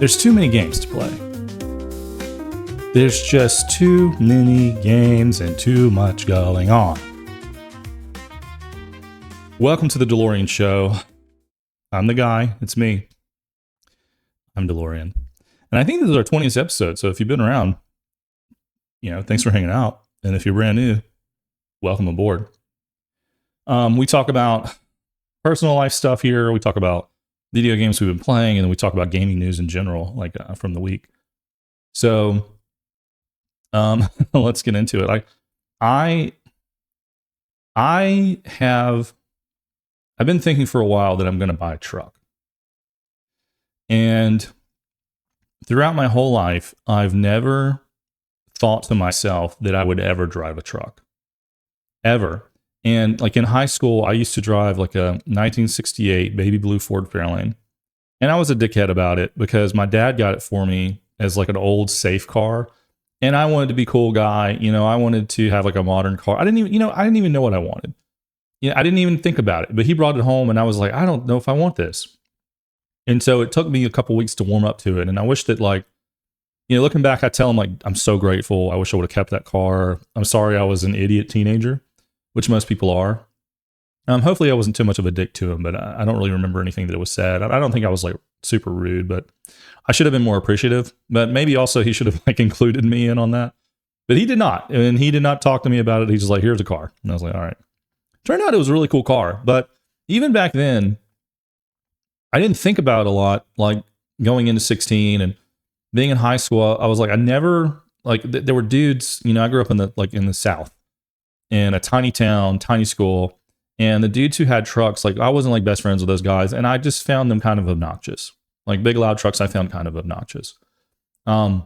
There's too many games to play. There's just too many games and too much going on. Welcome to the Dalorrian Show. I'm the guy. It's me. I'm Dalorrian. And I think this is our 20th episode. So if you've been around, thanks for hanging out. And if you're brand new, welcome aboard. We talk about personal life stuff here. We talk about video games we've been playing, and then we talk about gaming news in general, like from the week. So let's get into it. I've been thinking for a while that I'm going to buy a truck. And throughout my whole life, I've never thought to myself that I would ever drive a truck. Ever. And like in high school, I used to drive like a 1968 baby blue Ford Fairlane. And I was a dickhead about it because my dad got it for me as like an old safe car. And I wanted to be a cool guy. I wanted to have like a modern car. I didn't even know what I wanted. I didn't even think about it. But he brought it home and I was like, I don't know if I want this. And so it took me a couple weeks to warm up to it. And I wish that looking back, I tell him like, I'm so grateful. I wish I would have kept that car. I'm sorry I was an idiot teenager, which most people are. Hopefully I wasn't too much of a dick to him, but I don't really remember anything that was said. I don't think I was like super rude, but I should have been more appreciative. But maybe also he should have like included me in on that. But he did not. And he did not talk to me about it. He's just like, here's a car. And I was like, all right. Turned out it was a really cool car. But even back then, I didn't think about it a lot, like going into 16 and being in high school. I was like, I never, like, there were dudes, I grew up in the South, in a tiny town, tiny school. And the dudes who had trucks, like I wasn't like best friends with those guys. And I just found them kind of obnoxious. Like big, loud trucks, I found kind of obnoxious. I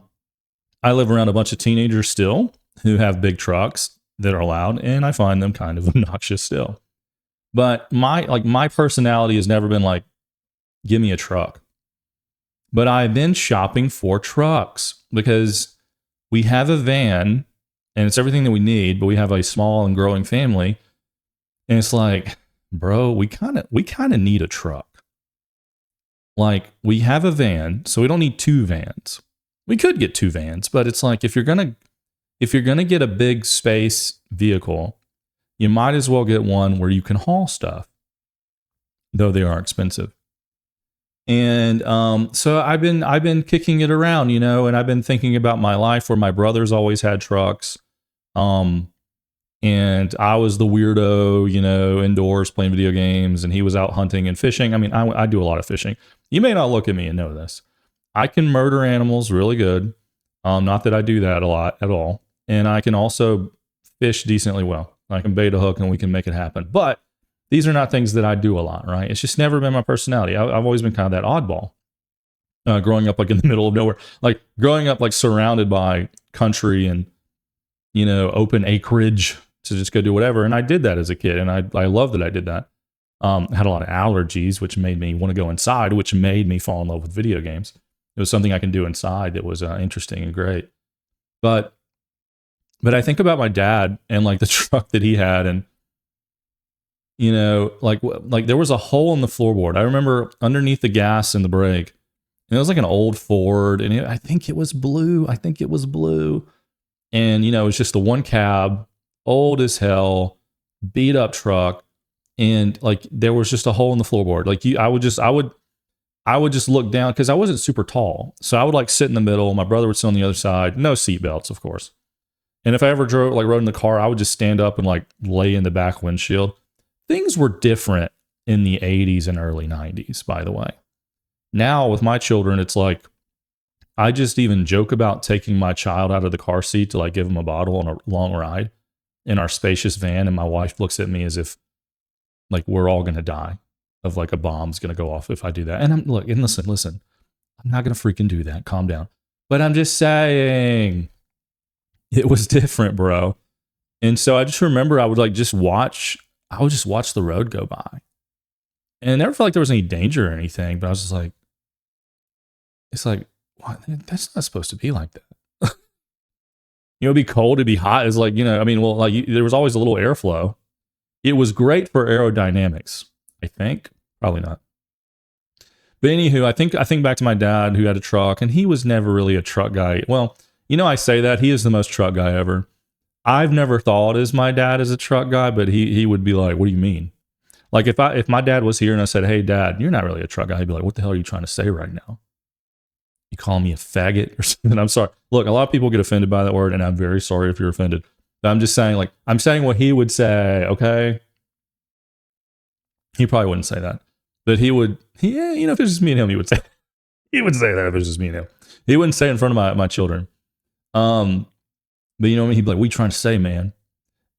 live around a bunch of teenagers still who have big trucks that are loud. And I find them kind of obnoxious still. But my personality has never been like, give me a truck. But I've been shopping for trucks because we have a van and it's everything that we need, but we have a small and growing family. And it's like, bro, we kind of need a truck. Like we have a van, so we don't need two vans. We could get two vans, but it's like if you're going to get a big space vehicle, you might as well get one where you can haul stuff, though they are expensive. And so I've been kicking it around, and I've been thinking about my life where my brothers always had trucks. And I was the weirdo, indoors playing video games, and he was out hunting and fishing. I mean, I do a lot of fishing. You may not look at me and know this. I can murder animals really good. Not that I do that a lot at all. And I can also fish decently well. I can bait a hook and we can make it happen. But these are not things that I do a lot, right? It's just never been my personality. I've always been kind of that oddball. Growing up like in the middle of nowhere, like growing up like surrounded by country and, open acreage to just go do whatever. And I did that as a kid. And I love that I did that. Had a lot of allergies, which made me want to go inside, which made me fall in love with video games. It was something I can do inside that was interesting and great. But I think about my dad and like the truck that he had, and like there was a hole in the floorboard. I remember underneath the gas and the brake, and it was like an old Ford, and I think it was blue. And it was just the one cab, old as hell, beat up truck, and like there was just a hole in the floorboard. Like I would just look down because I wasn't super tall, so I would like sit in the middle. My brother would sit on the other side. No seatbelts, of course. And if I ever rode in the car, I would just stand up and like lay in the back windshield. Things were different in the 80s and early 90s, by the way. Now with my children, it's like, I just even joke about taking my child out of the car seat to like give him a bottle on a long ride in our spacious van. And my wife looks at me as if like we're all going to die, of like a bomb's going to go off if I do that. And listen, I'm not going to freaking do that. Calm down. But I'm just saying it was different, bro. And so I just remember I would just watch the road go by. And I never felt like there was any danger or anything, but I was just like, it's like, what? That's not supposed to be like that. It'd be cold, it'd be hot. It's like, there was always a little airflow. It was great for aerodynamics, I think. Probably not. But anywho, I think back to my dad who had a truck, and he was never really a truck guy. Well, I say that he is the most truck guy ever. I've never thought as my dad as a truck guy, but he would be like, "What do you mean?" Like if my dad was here and I said, "Hey, Dad, you're not really a truck guy," he'd be like, "What the hell are you trying to say right now? You calling me a faggot or something?" I'm sorry. Look, a lot of people get offended by that word, and I'm very sorry if you're offended. But I'm just saying, like, I'm saying what he would say. Okay, he probably wouldn't say that, but he would. If it's just me and him, he would say that if it's just me and him. He wouldn't say it in front of my children. But you know what I mean? He'd be like, "What are you trying to say, man?"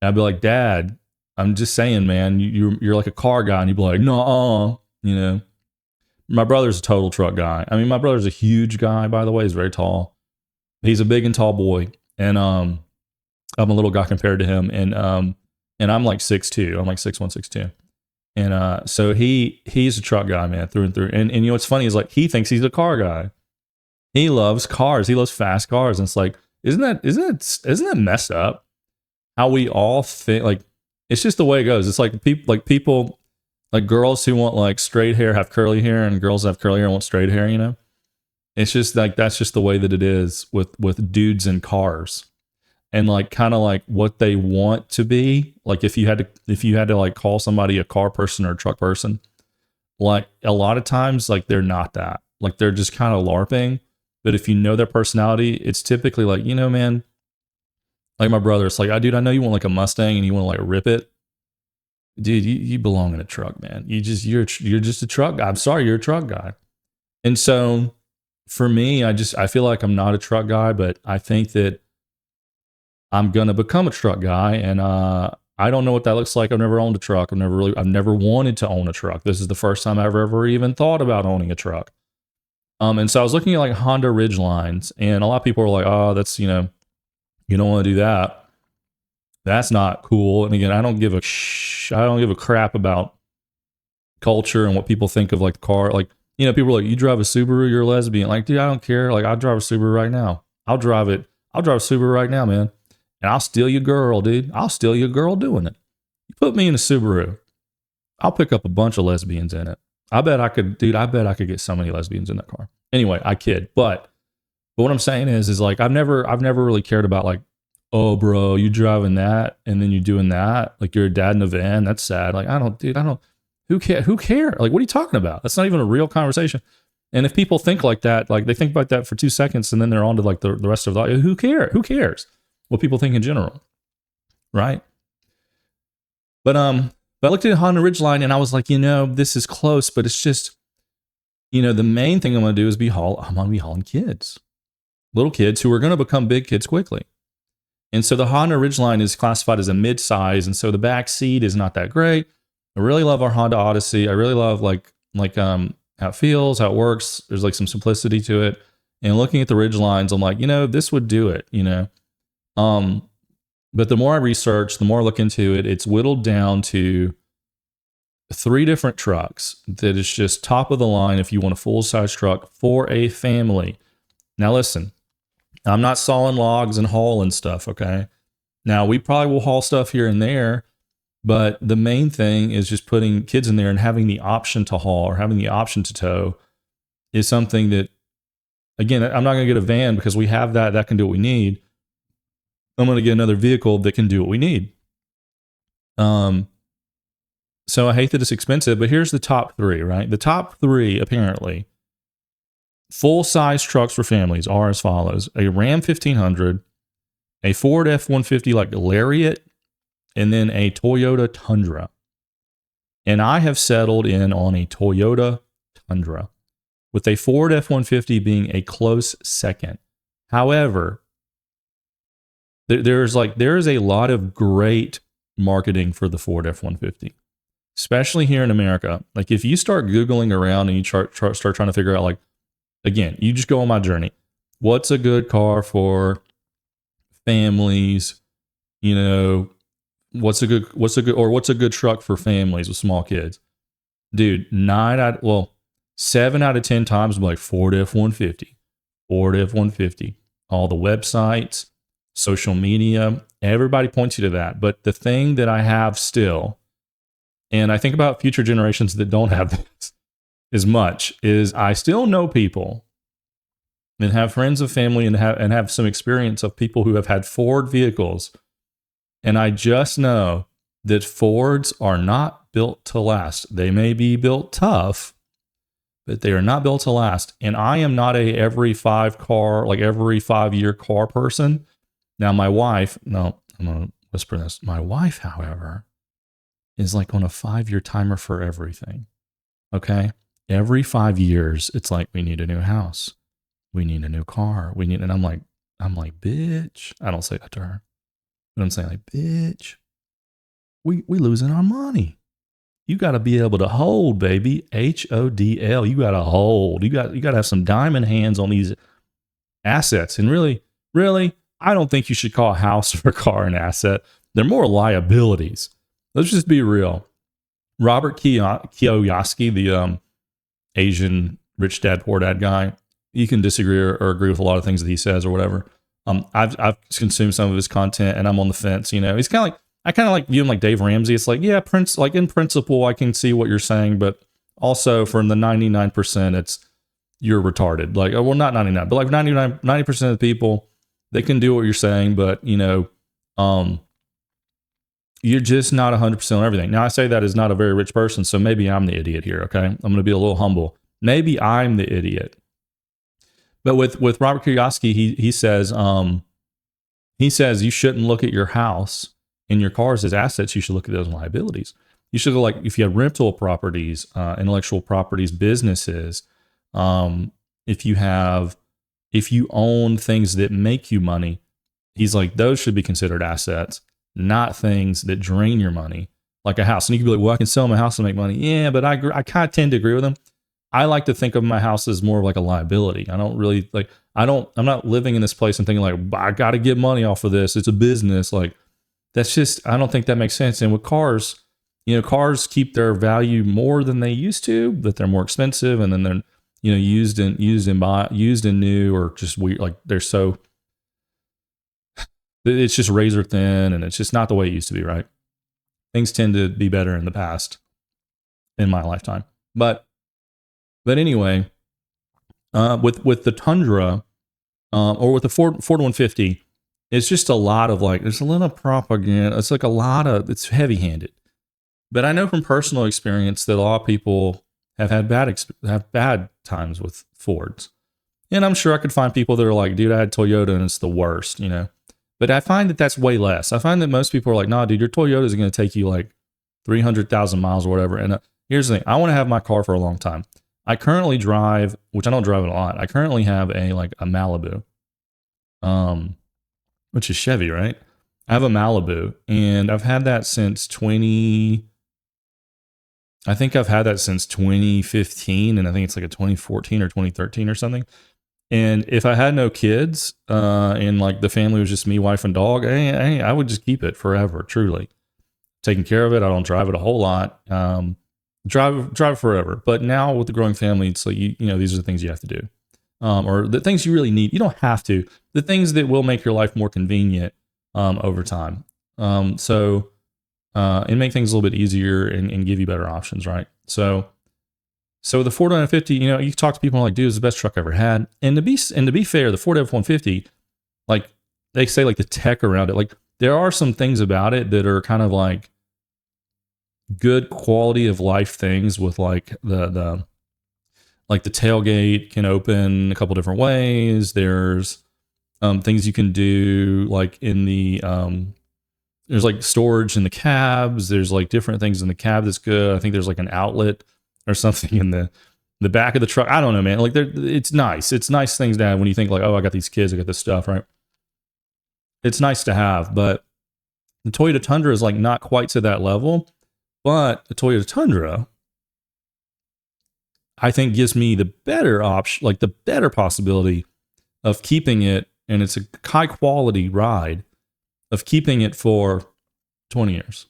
And I'd be like, "Dad, I'm just saying, man, you're like a car guy." And he'd be like, "No, My brother's a total truck guy. I mean, my brother's a huge guy, by the way. He's very tall. He's a big and tall boy. And I'm a little guy compared to him. And I'm like 6'2". I'm like 6'1", 6'2". And so he's a truck guy, man, through and through. And what's funny is, like, he thinks he's a car guy. He loves cars. He loves fast cars. And it's like, isn't that messed up? How we all think, like, it's just the way it goes. It's like people, like girls who want like straight hair have curly hair, and girls that have curly hair want straight hair. It's just like, that's just the way that it is with dudes in cars, and like kind of like what they want to be. Like if you had to like call somebody a car person or a truck person, like a lot of times, like they're not that. Like they're just kind of LARPing. But if you know their personality, it's typically like, man, like my brother, it's like, dude, I know you want like a Mustang and you want to like rip it. Dude, you belong in a truck, man. You're just a truck guy. I'm sorry, you're a truck guy. And so for me, I feel like I'm not a truck guy, but I think that I'm gonna become a truck guy. And I don't know what that looks like. I've never owned a truck. I've never wanted to own a truck. This is the first time I've ever even thought about owning a truck. And so I was looking at like Honda Ridgelines, and a lot of people were like, "Oh, that's, you don't want to do that. That's not cool." And again, I don't give a crap about culture and what people think of like the car. Like, people are like, "You drive a Subaru, you're a lesbian." Like, dude, I don't care. Like, I'll drive a Subaru right now. I'll drive a Subaru right now, man. And I'll steal your girl, dude. I'll steal your girl doing it. You put me in a Subaru, I'll pick up a bunch of lesbians in it. I bet I could get so many lesbians in that car. Anyway, I kid. But what I'm saying is like, I've never really cared about like, "Oh, bro, you driving that and then you doing that. Like, you're a dad in a van. That's sad." Like, who care? Like, what are you talking about? That's not even a real conversation. And if people think like that, like they think about that for 2 seconds and then they're on to like the rest of life. Who cares what people think in general? Right. But I looked at Honda Ridgeline and I was like, this is close, but it's just, the main thing I'm going to do is I'm going to be hauling kids, little kids who are going to become big kids quickly. And so the Honda Ridgeline is classified as a mid-size, and so the back seat is not that great. I really love our Honda Odyssey. I really love like how it feels, how it works. There's like some simplicity to it. And looking at the Ridgelines, I'm like, this would do it, But the more I research, the more I look into it, it's whittled down to 3 different trucks that is just top of the line if you want a full-size truck for a family. Now listen, I'm not sawing logs and hauling stuff, okay? Now, we probably will haul stuff here and there, but the main thing is just putting kids in there and having the option to haul or having the option to tow is something that, again, I'm not going to get a van because we have that can do what we need. I'm going to get another vehicle that can do what we need. So I hate that it's expensive, but here's the top 3, right? The top 3, apparently, full-size trucks for families are as follows: a Ram 1500, a Ford F-150 like Lariat, and then a Toyota Tundra. And I have settled in on a Toyota Tundra, with a Ford F-150 being a close second. However, there is a lot of great marketing for the Ford F-150, especially here in America. Like, if you start Googling around and you start trying to figure out, like, again, you just go on my journey. What's a good car for families? What's a good truck for families with small kids? Dude, 7 out of 10 times I'm like Ford F-150. All the websites, social media, everybody points you to that. But the thing that I have still, and I think about future generations that don't have this, as much is I still know people and have friends of family and have some experience of people who have had Ford vehicles. And I just know that Fords are not built to last. They may be built tough, but they are not built to last. And I am not every 5-year car person. Now, my wife, no, I'm going to whisper this. My wife, however, is like on a 5-year timer for everything. Okay. Every 5 years, it's like, we need a new house. We need a new car. And I'm like, bitch. I don't say that to her. But I'm saying, like, bitch, we losing our money. You got to be able to hold, baby. HODL. You got to hold. You got to have some diamond hands on these assets. And really, I don't think you should call a house or a car an asset. They're more liabilities. Let's just be real. Robert Kiyosaki, the Asian rich dad, poor dad guy, you can disagree or agree with a lot of things that he says or whatever. I've consumed some of his content and I'm on the fence. You know, he's kind of like, I kind of like view him like Dave Ramsey. It's like, yeah, like in principle, I can see what you're saying, but also from the 99%, it's you're retarded. Like, well, not 99, but like 90% of the people, they can do what you're saying, but you know, you're just not 100% on everything. Now I say that as not a very rich person, so maybe I'm the idiot here. Okay. I'm going to be a little humble. Maybe I'm the idiot. But with Robert Kiyosaki, he says you shouldn't look at your house and your cars as assets. You should look at those liabilities. You should go like, if you have rental properties, intellectual properties, businesses, if you own things that make you money, he's like, those should be considered assets, not things that drain your money, like a house. And you can be like, well, I can sell my house and make money. Yeah, but I kind of tend to agree with him. I like to think of my house as more of like a liability. I don't really like, I'm not living in this place and thinking like, I got to get money off of this. It's a business. Like, that's just, I don't think that makes sense. And with cars, you know, cars keep their value more than they used to, but they're more expensive. And then they're, you know, used and new, or just weird. Like it's just razor thin and it's just not the way it used to be. Right. Things tend to be better in the past in my lifetime. But anyway, with the Tundra, or with the Ford 150, it's just a lot of like, there's a lot of propaganda. It's like it's heavy handed. But I know from personal experience that a lot of people have had bad times with Fords. And I'm sure I could find people that are like, dude, I had Toyota and it's the worst, you know. But I find that that's way less. I find that most people are like, nah, dude, your Toyota is going to take you like 300,000 miles or whatever. And here's the thing. I want to have my car for a long time. I currently drive, which I don't drive it a lot. I currently have a Malibu, which is Chevy, right? I have a Malibu, and I've had that since 2015, and I think it's like a 2014 or 2013 or something. And if I had no kids, and like the family was just me, wife, and dog, I would just keep it forever, truly. Taking care of it. I don't drive it a whole lot. Drive forever. But now with the growing family, it's like, you know, these are the things you have to do. Or the things you really need. You don't have to. The things that will make your life more convenient over time. And make things a little bit easier and give you better options, right? So the Ford F-150, you know, you talk to people like, dude, it's the best truck I ever had. And to be fair, the Ford F-150, like they say, like the tech around it, like there are some things about it that are kind of like good quality of life things, with like the tailgate can open a couple different ways. There's things you can do like in the there's like storage in the cabs. There's like different things in the cab that's good. I think there's like an outlet or something in the back of the truck. I don't know, man. Like it's nice. It's nice things to have when you think like, oh, I got these kids, I got this stuff, right? It's nice to have, but the Toyota Tundra is like not quite to that level. But the Toyota Tundra, I think, gives me the better option, like the better possibility of keeping it, and it's a high quality ride, of keeping it for 20 years.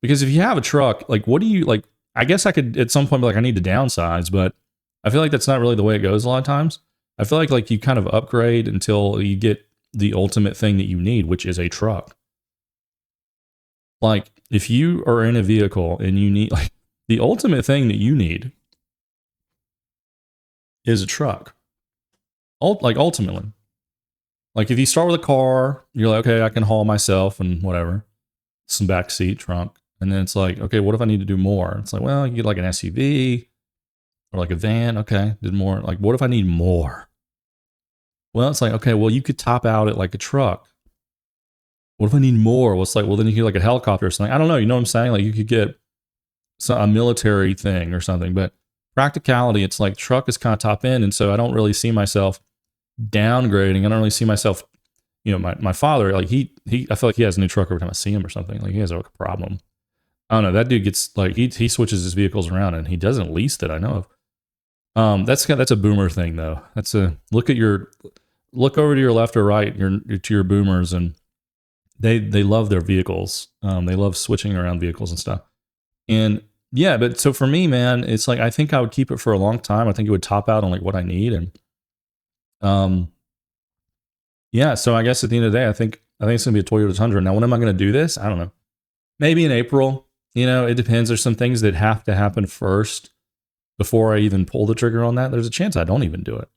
Because if you have a truck, like what do you like? I guess I could at some point be like, I need to downsize, but I feel like that's not really the way it goes a lot of times. I feel like you kind of upgrade until you get the ultimate thing that you need, which is a truck. Like if you are in a vehicle and you need, like, the ultimate thing that you need is a truck. Like ultimately, like if you start with a car, you're like, okay, I can haul myself and whatever, some back seat, trunk. And then it's like, okay, what if I need to do more? It's like, well, you get like an SUV or like a van. Okay, did more. Like, what if I need more? Well, it's like, okay, well, you could top out it like a truck. What if I need more? Well, it's like, well, then you get like a helicopter or something. I don't know. You know what I'm saying? Like you could get a military thing or something, but practicality, it's like truck is kind of top end. And so I don't really see myself downgrading. I don't really see myself, my father, like I feel like he has a new truck every time I see him or something. Like he has like a problem. I don't know. That dude gets like, he switches his vehicles around and he doesn't lease that I know of. That's a boomer thing though. That's look over to your left or right, to your boomers, and they love their vehicles. They love switching around vehicles and stuff. And yeah, but so for me, man, it's like, I think I would keep it for a long time. I think it would top out on like what I need. And, yeah, so I guess at the end of the day, I think it's going to be a Toyota Tundra. Now, when am I going to do this? I don't know. Maybe in April, it depends. There's some things that have to happen first before I even pull the trigger on that. There's a chance I don't even do it.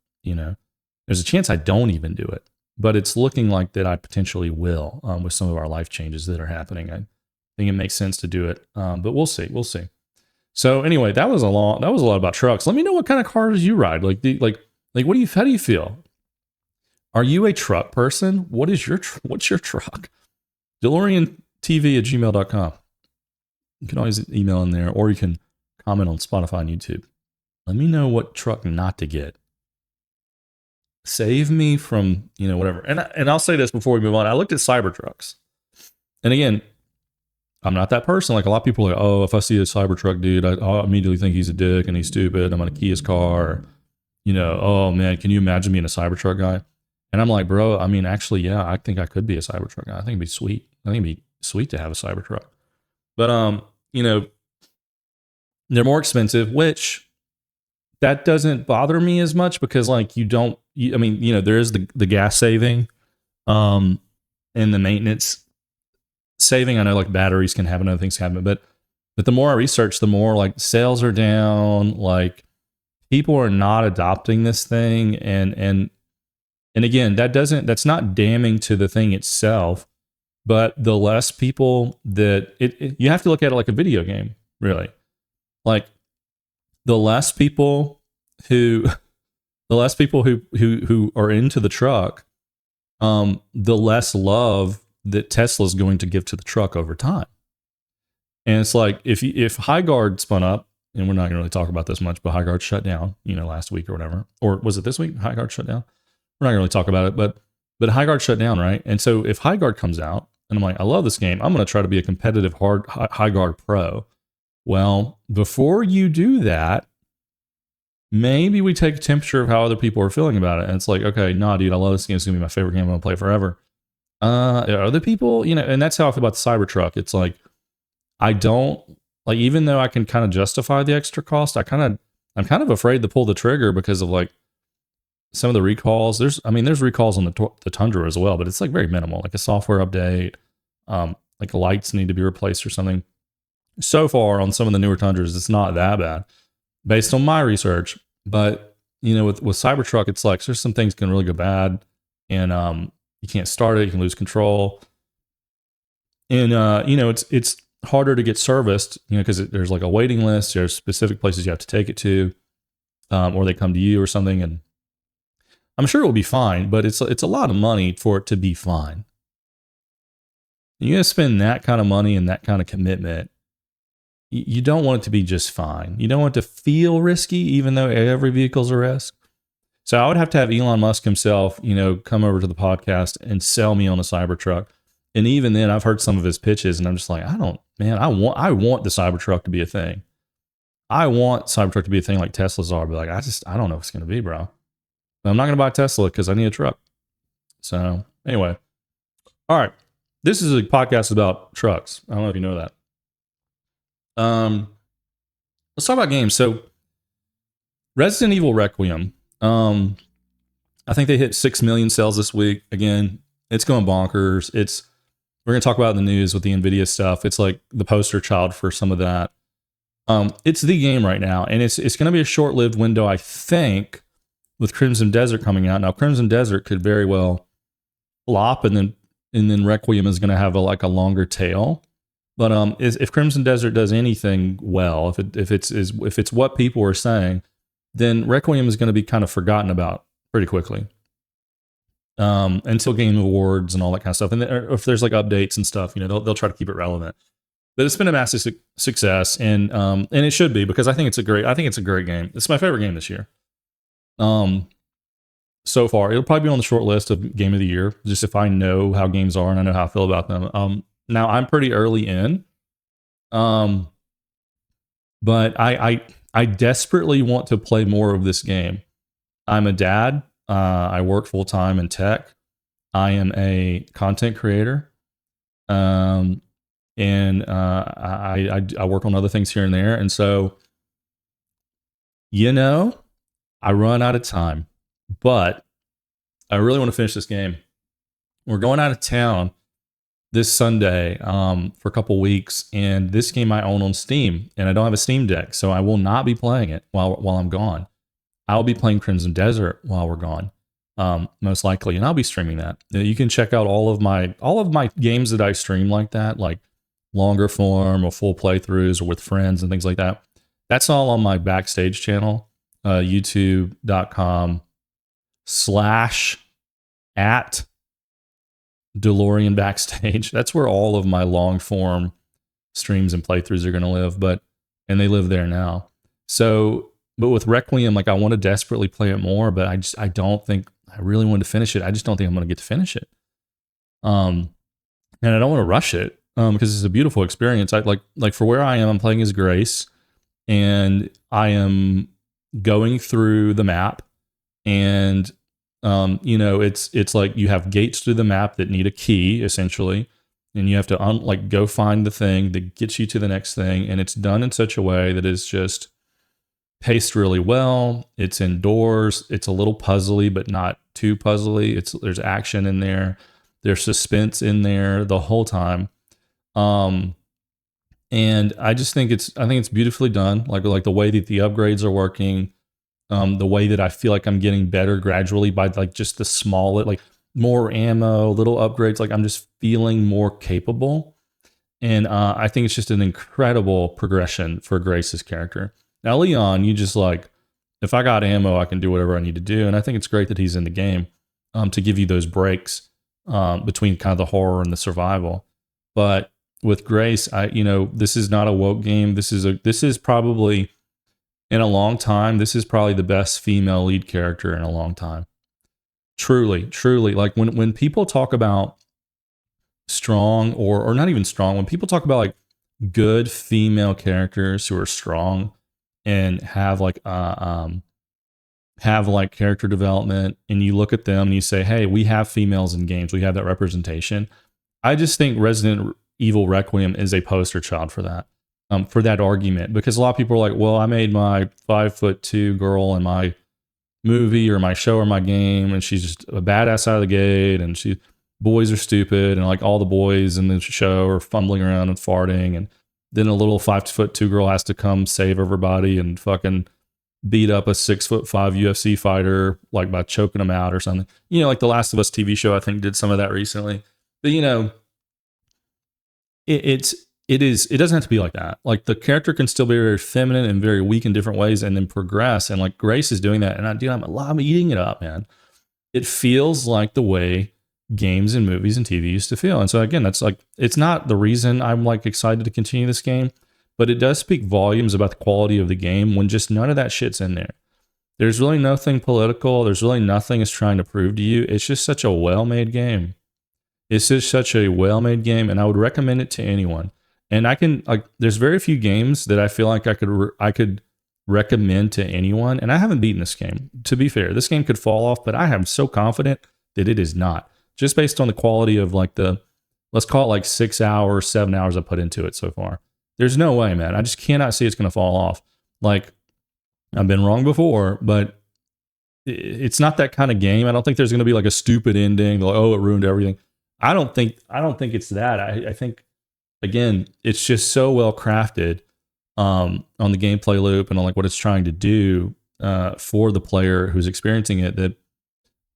There's a chance I don't even do it, but it's looking like that I potentially will, with some of our life changes that are happening. I think it makes sense to do it. But we'll see. So anyway, that was a lot about trucks. Let me know what kind of cars you ride. Like how do you feel? Are you a truck person? What's your truck? DeLoreanTV@gmail.com. You can always email in there, or you can comment on Spotify and YouTube. Let me know what truck not to get. Save me from, whatever. And I'll say this before we move on. I looked at Cybertrucks. And again, I'm not that person. Like a lot of people are like, oh, if I see a Cybertruck dude, I immediately think he's a dick and he's stupid. I'm going to key his car. Oh man, can you imagine being a Cybertruck guy? And I'm like, bro, I mean, actually, yeah, I think I could be a Cybertruck guy. I think it'd be sweet. I think it'd be sweet to have a Cybertruck. But, they're more expensive, which that doesn't bother me as much because like there is the gas saving, and the maintenance saving. I know like batteries can happen, other things can happen, but the more I research, the more like sales are down, like people are not adopting this thing. And again, that's not damning to the thing itself, but the less people that you have to look at it like a video game, really. Like the less people who are into the truck, the less love that Tesla's going to give to the truck over time. And it's like if Highguard spun up, and we're not going to really talk about this much, but Highguard shut down, last week or whatever, or was it this week? Highguard shut down. We're not going to really talk about it, but Highguard shut down, right? And so if Highguard comes out, and I'm like, I love this game, I'm going to try to be a competitive Highguard pro. Well, before you do that, maybe we take a temperature of how other people are feeling about it. And it's like, okay, nah, dude, I love this game. It's going to be my favorite game. I'm going to play forever. Other people, and that's how I feel about the Cybertruck. It's like, I don't, like, even though I can kind of justify the extra cost, I'm kind of afraid to pull the trigger because of like some of the recalls. There's recalls on the Tundra as well, but it's like very minimal, like a software update, like lights need to be replaced or something. So far on some of the newer Tundras, it's not that bad based on my research. But, with Cybertruck, it's like, there's some things can really go bad, and you can't start it. You can lose control. And, it's harder to get serviced, because there's like a waiting list. There's specific places you have to take it to, or they come to you or something. And I'm sure it will be fine, but it's a lot of money for it to be fine. You're going to spend that kind of money and that kind of commitment. You don't want it to be just fine. You don't want it to feel risky, even though every vehicle's a risk. So I would have to have Elon Musk himself, come over to the podcast and sell me on a Cybertruck. And even then, I've heard some of his pitches, and I'm just like, I want the Cybertruck to be a thing. I want Cybertruck to be a thing like Teslas are, but like, I don't know if it's going to be, bro. But I'm not going to buy a Tesla because I need a truck. So anyway, all right. This is a podcast about trucks. I don't know if you know that. Let's talk about games. So Resident Evil Requiem, I think they hit 6 million sales this week. Again, it's going bonkers. We're going to talk about in the news with the NVIDIA stuff. It's like the poster child for some of that. It's the game right now, and it's going to be a short-lived window, I think, with Crimson Desert coming out. Now, Crimson Desert could very well flop, and then Requiem is going to have a longer tail. But if Crimson Desert does anything well, if it's what people are saying, then Requiem is going to be kind of forgotten about pretty quickly. Until Game Awards and all that kind of stuff, and if there's like updates and stuff, they'll try to keep it relevant. But it's been a massive success, and it should be, because I think it's a great game. It's my favorite game this year. So far, it'll probably be on the short list of Game of the Year, just if I know how games are and I know how I feel about them. Now I'm pretty early in, but I desperately want to play more of this game. I'm a dad. I work full time in tech. I am a content creator, and I work on other things here and there. And so, I run out of time, but I really want to finish this game. We're going out of town this Sunday for a couple weeks, and this game I own on Steam, and I don't have a Steam Deck, so I will not be playing it while I'm gone. I'll be playing Crimson Desert while we're gone, most likely, and I'll be streaming that. You can check out all of my games that I stream like that, like longer form or full playthroughs or with friends and things like that. That's all on my Backstage channel, youtube.com/@Dalorrian Backstage. That's where all of my long form streams and playthroughs are going to live, and they live there now. So, but with Requiem, I want to desperately play it more, but I don't think I really want to finish it. I just don't think I'm going to get to finish it. And I don't want to rush it, because it's a beautiful experience. I like for where I am, I'm playing as Grace, and I am going through the map, and it's like you have gates through the map that need a key, essentially, and you have to go find the thing that gets you to the next thing, and it's done in such a way that is just paced really well. It's indoors. It's a little puzzly, but not too puzzly. There's action in there. There's suspense in there the whole time. And I just think it's beautifully done. Like the way that the upgrades are working, the way that I feel like I'm getting better gradually by just the small, more ammo, little upgrades. I'm just feeling more capable. And I think it's just an incredible progression for Grace's character. Now, Leon, you just if I got ammo, I can do whatever I need to do. And I think it's great that he's in the game to give you those breaks between kind of the horror and the survival. But with Grace, this is not a woke game. This is probably, in a long time, this is probably the best female lead character in a long time. Truly, truly. When people talk about strong or not even strong, when people talk about good female characters who are strong and have character development, and you look at them and you say, hey, we have females in games, we have that representation. I just think Resident Evil Requiem is a poster child for that argument, because a lot of people are like, well, I made my 5'2" girl in my movie or my show or my game, and she's just a badass out of the gate, and boys are stupid, and all the boys in the show are fumbling around and farting, and then a little 5'2" girl has to come save everybody and fucking beat up a 6'5" UFC fighter by choking him out or something. The Last of Us TV show, I think, did some of that recently. But it doesn't have to be like that. The character can still be very feminine and very weak in different ways, and then progress. And Grace is doing that, and I'm eating it up, man. It feels like the way games and movies and TV used to feel. And so again, that's it's not the reason I'm excited to continue this game, but it does speak volumes about the quality of the game when just none of that shit's in there. There's really nothing political. There's really nothing it's trying to prove to you. It's just such a well-made game. It's just such a well-made game, and I would recommend it to anyone. And I can there's very few games that I feel like I could recommend to anyone, and I haven't beaten this game. To be fair, this game could fall off, but I am so confident that it is not. Just based on the quality of let's call it 6 hours, 7 hours I put into it so far. There's no way, man. I just cannot see it's going to fall off. I've been wrong before, but it's not that kind of game. I don't think there's going to be a stupid ending. Oh, it ruined everything. I don't think it's that. I think, again, it's just so well crafted on the gameplay loop and on what it's trying to do. for the player who's experiencing it that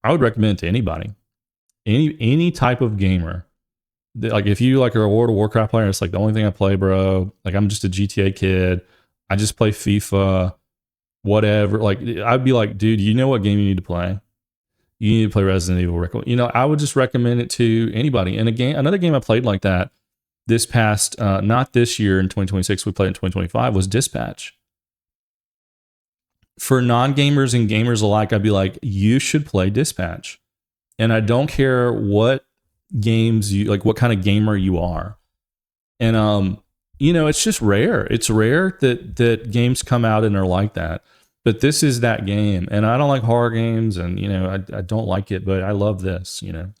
I would recommend to anybody, any type of gamer. Like if you like are a World of Warcraft player, it's like the only thing I play, bro. Like I'm just a GTA kid. I just play FIFA, whatever. Like I'd be like, dude, you know what game you need to play? You need to play Resident Evil Requiem. You know, I would just recommend it to anybody. And another game I played like that this past, not this year in 2026, we played in 2025, was Dispatch. For non-gamers and gamers alike, I'd be like, you should play Dispatch. And I don't care what games you like, what kind of gamer you are. And you know, it's just rare. It's rare that games come out and are like that. But this is that game. And I don't like horror games, and you know, I don't like it, but I love this, you know.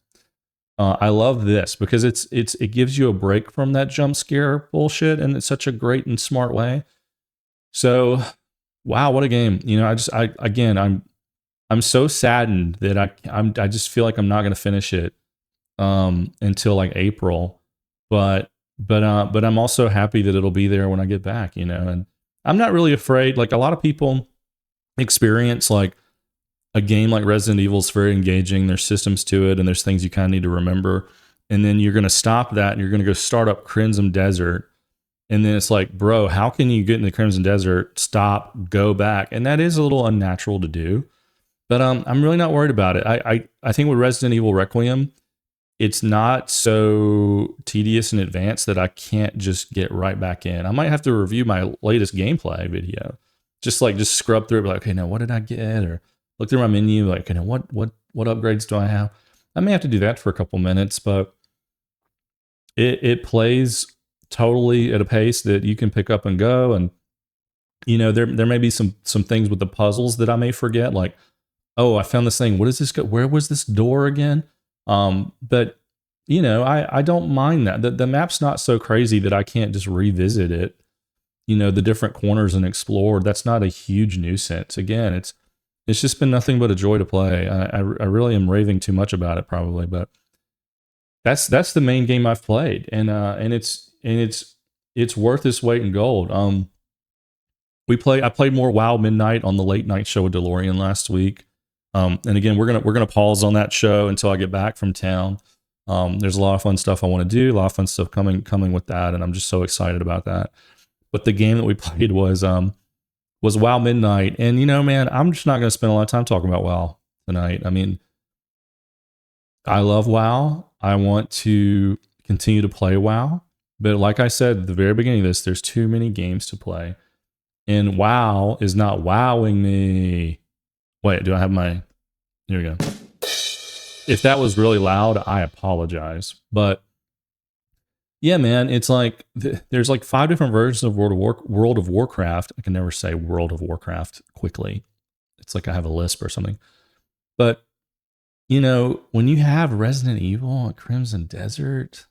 I love this because it gives you a break from that jump scare bullshit, and it's such a great and smart way. So, wow, what a game! You know, I'm so saddened that I just feel like I'm not going to finish it until like April, but I'm also happy that it'll be there when I get back. You know, and I'm not really afraid. Like a lot of people experience like a game like Resident Evil is very engaging. There's systems to it, and there's things you kind of need to remember. And then you're going to stop that, and you're going to go start up Crimson Desert. And then it's like, bro, how can you get in the Crimson Desert, stop, go back? And that is a little unnatural to do. But I'm really not worried about it. I think with Resident Evil Requiem, it's not so tedious and advanced that I can't just get right back in. I might have to review my latest gameplay video. Just scrub through it, like, okay, now what did I get? Or look through my menu, like, okay, now what upgrades do I have? I may have to do that for a couple minutes, but it plays totally at a pace that you can pick up and go. And you know, there may be some things with the puzzles that I may forget, like, oh, I found this thing. What is this? Where was this door again? But you know, I don't mind that. The map's not so crazy that I can't just revisit it. You know, the different corners and explore. That's not a huge nuisance. Again, it's just been nothing but a joy to play. I really am raving too much about it probably, but that's the main game I've played, and it's worth its weight in gold. I played more WoW Midnight on the late night show with Dalorrian last week. And again, we're gonna pause on that show until I get back from town. There's a lot of fun stuff I want to do, a lot of fun stuff coming with that, and I'm just so excited about that. But the game that we played was WoW Midnight, and you know, man, I'm just not gonna spend a lot of time talking about WoW tonight. I mean, I love WoW. I want to continue to play WoW, but like I said at the very beginning of this, there's too many games to play, and WoW is not wowing me. Wait, do I have my... Here we go. If that was really loud, I apologize. But yeah, man, it's like there's like 5 different versions of World of Warcraft. I can never say World of Warcraft quickly. It's like I have a lisp or something. But you know, when you have Resident Evil, Crimson Desert,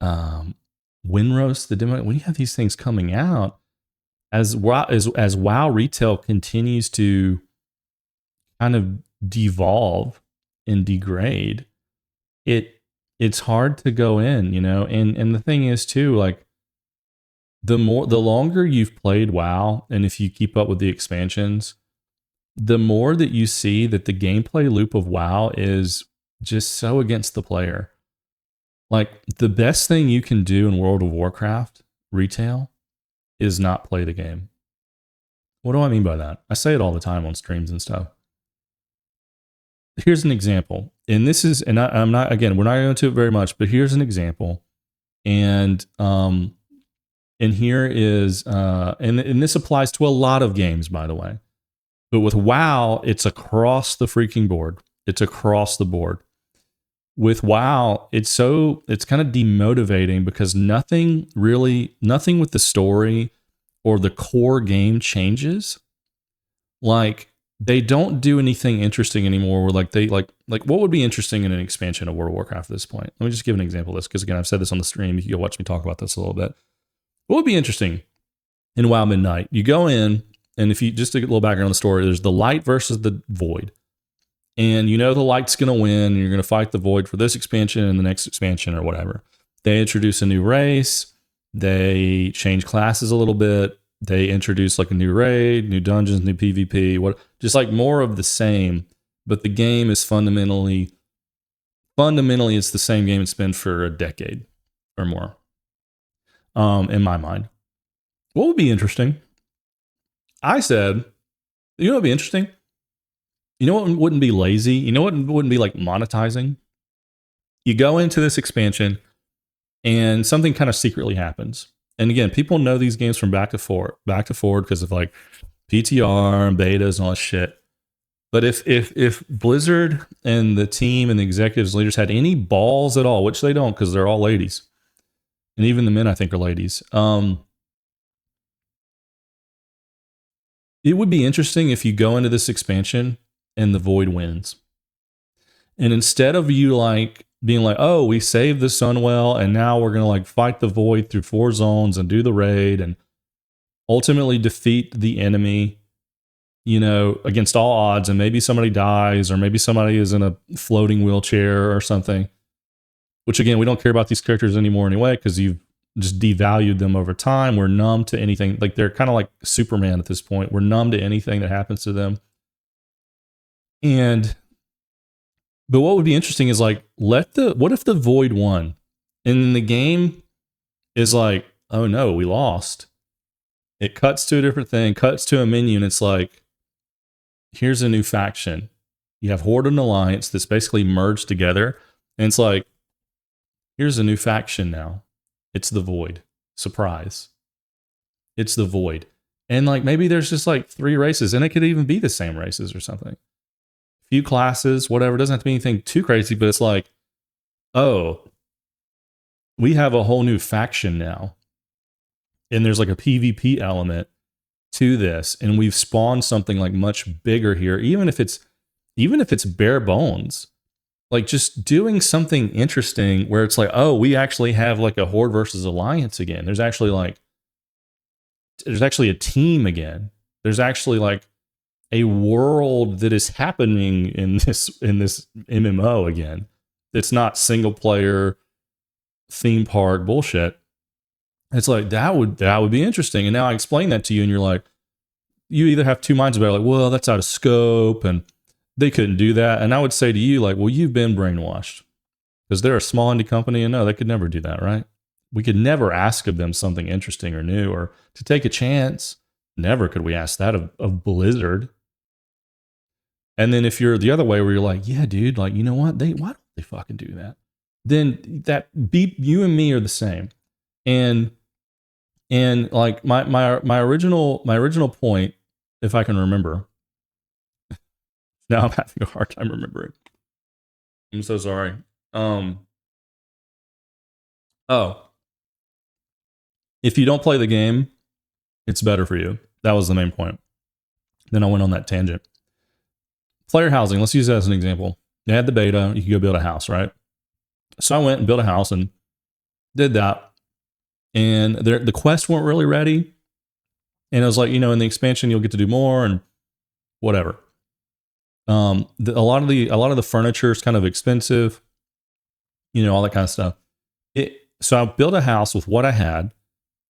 Windrose, the demo, when you have these things coming out, as WoW retail continues to kind of devolve and degrade, it's hard to go in, you know. And the thing is too, like the longer you've played WoW, and if you keep up with the expansions, the more that you see that the gameplay loop of WoW is just so against the player. Like the best thing you can do in World of Warcraft retail is not play the game. What do I mean by that? I say it all the time on streams and stuff. Here's an example, and this is, and I'm not, again, we're not going into it very much, but here's an example, and here is, and this applies to a lot of games, by the way, but with WoW, it's across the freaking board. It's across the board. With WoW, it's kind of demotivating because nothing with the story or the core game changes. Like, they don't do anything interesting anymore. Where like they like what would be interesting in an expansion of World of Warcraft at this point? Let me just give an example of this, because again, I've said this on the stream. You can watch me talk about this a little bit. What would be interesting in WoW Midnight? You go in, and if you just to get a little background on the story, there's the light versus the void. And you know the light's going to win, and you're going to fight the void for this expansion and the next expansion or whatever. They introduce a new race. They change classes a little bit. They introduced like a new raid, new dungeons, new PvP, just like more of the same. But the game is fundamentally it's the same game it's been for a decade or more. In my mind, what would be interesting? I said, you know what would be interesting? You know what wouldn't be lazy? You know what wouldn't be like monetizing? You go into this expansion and something kind of secretly happens. And again, people know these games from back to forward because of like PTR and betas and all that shit. But if Blizzard and the team and the executives, leaders had any balls at all, which they don't because they're all ladies, and even the men I think are ladies. It would be interesting if you go into this expansion and the Void wins, and instead of you like being like, oh, we saved the Sunwell and now we're gonna like fight the Void through 4 zones and do the raid and ultimately defeat the enemy, against all odds, and maybe somebody dies or maybe somebody is in a floating wheelchair or something, which again, we don't care about these characters anymore anyway because you've just devalued them over time. We're numb to anything. Like they're kind of like Superman at this point. We're numb to anything that happens to them. But what would be interesting is like, what if the Void won? And the game is like, oh no, we lost. It cuts to a different thing, cuts to a menu, and it's like, here's a new faction. You have Horde and Alliance that's basically merged together. And it's like, here's a new faction now. It's the Void. Surprise. It's the Void. And like maybe there's just like 3 races, and it could even be the same races or something. Few classes, whatever. It doesn't have to be anything too crazy, but it's like, oh, we have a whole new faction now. And there's like a PvP element to this, and we've spawned something like much bigger here, even if it's bare bones. Like just doing something interesting where it's like, oh, we actually have like a Horde versus Alliance again. There's actually a team again. There's actually like a world that is happening in this MMO again. It's not single player theme park bullshit. It's like that would be interesting. And now I explain that to you, and you're like, you either have 2 minds about it, like, well, that's out of scope, and they couldn't do that. And I would say to you, like, well, you've been brainwashed because they're a small indie company, and no, they could never do that, right? We could never ask of them something interesting or new or to take a chance. Never could we ask that of Blizzard. And then if you're the other way where you're like, yeah, dude, like, you know what? Why don't they fucking do that? Then you and me are the same. And like my original point, if I can remember, now I'm having a hard time remembering. I'm so sorry. If you don't play the game, it's better for you. That was the main point. Then I went on that tangent. Player housing, let's use that as an example. They had the beta, you could go build a house, right? So I went and built a house and did that. And the quests weren't really ready. And I was like, in the expansion, you'll get to do more and whatever. A lot of the furniture is kind of expensive, all that kind of stuff. So I built a house with what I had,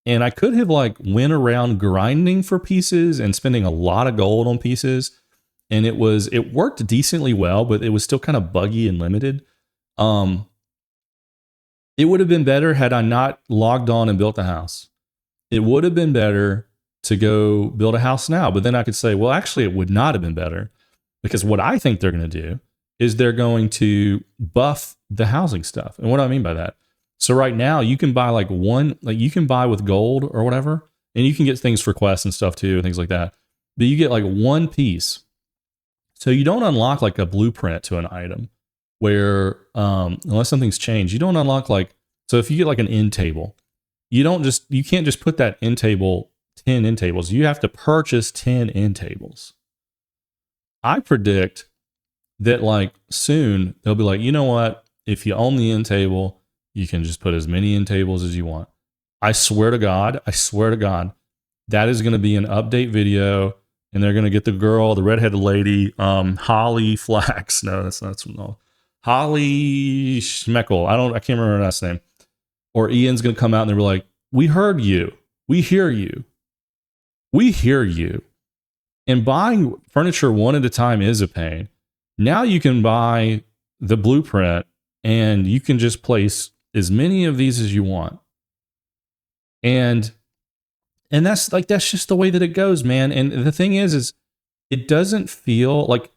and I could have like went around grinding for pieces and spending a lot of gold on pieces. And it worked decently well, but it was still kind of buggy and limited. It would have been better had I not logged on and built a house. It would have been better to go build a house now. But then I could say, well, actually, it would not have been better, because what I think they're going to do is they're going to buff the housing stuff. And what do I mean by that? So right now you can buy you can buy with gold or whatever, and you can get things for quests and stuff too, and things like that. But you get like 1 piece. So you don't unlock like a blueprint to an item where, unless something's changed, you don't unlock so if you get like an end table, you can't just put that end table, 10 end tables. You have to purchase 10 end tables. I predict that like soon they'll be like, you know what? If you own the end table, you can just put as many end tables as you want. I swear to God, that is going to be an update video. And they're going to get the girl, the redheaded lady, Holly Flax. No, that's no. Holly Schmeckel. I can't remember her last name. Or Ian's going to come out and they'll be like, we heard you. We hear you. We hear you. And buying furniture one at a time is a pain. Now you can buy the blueprint and you can just place as many of these as you want. And that's just the way that it goes, man. And the thing is it doesn't feel like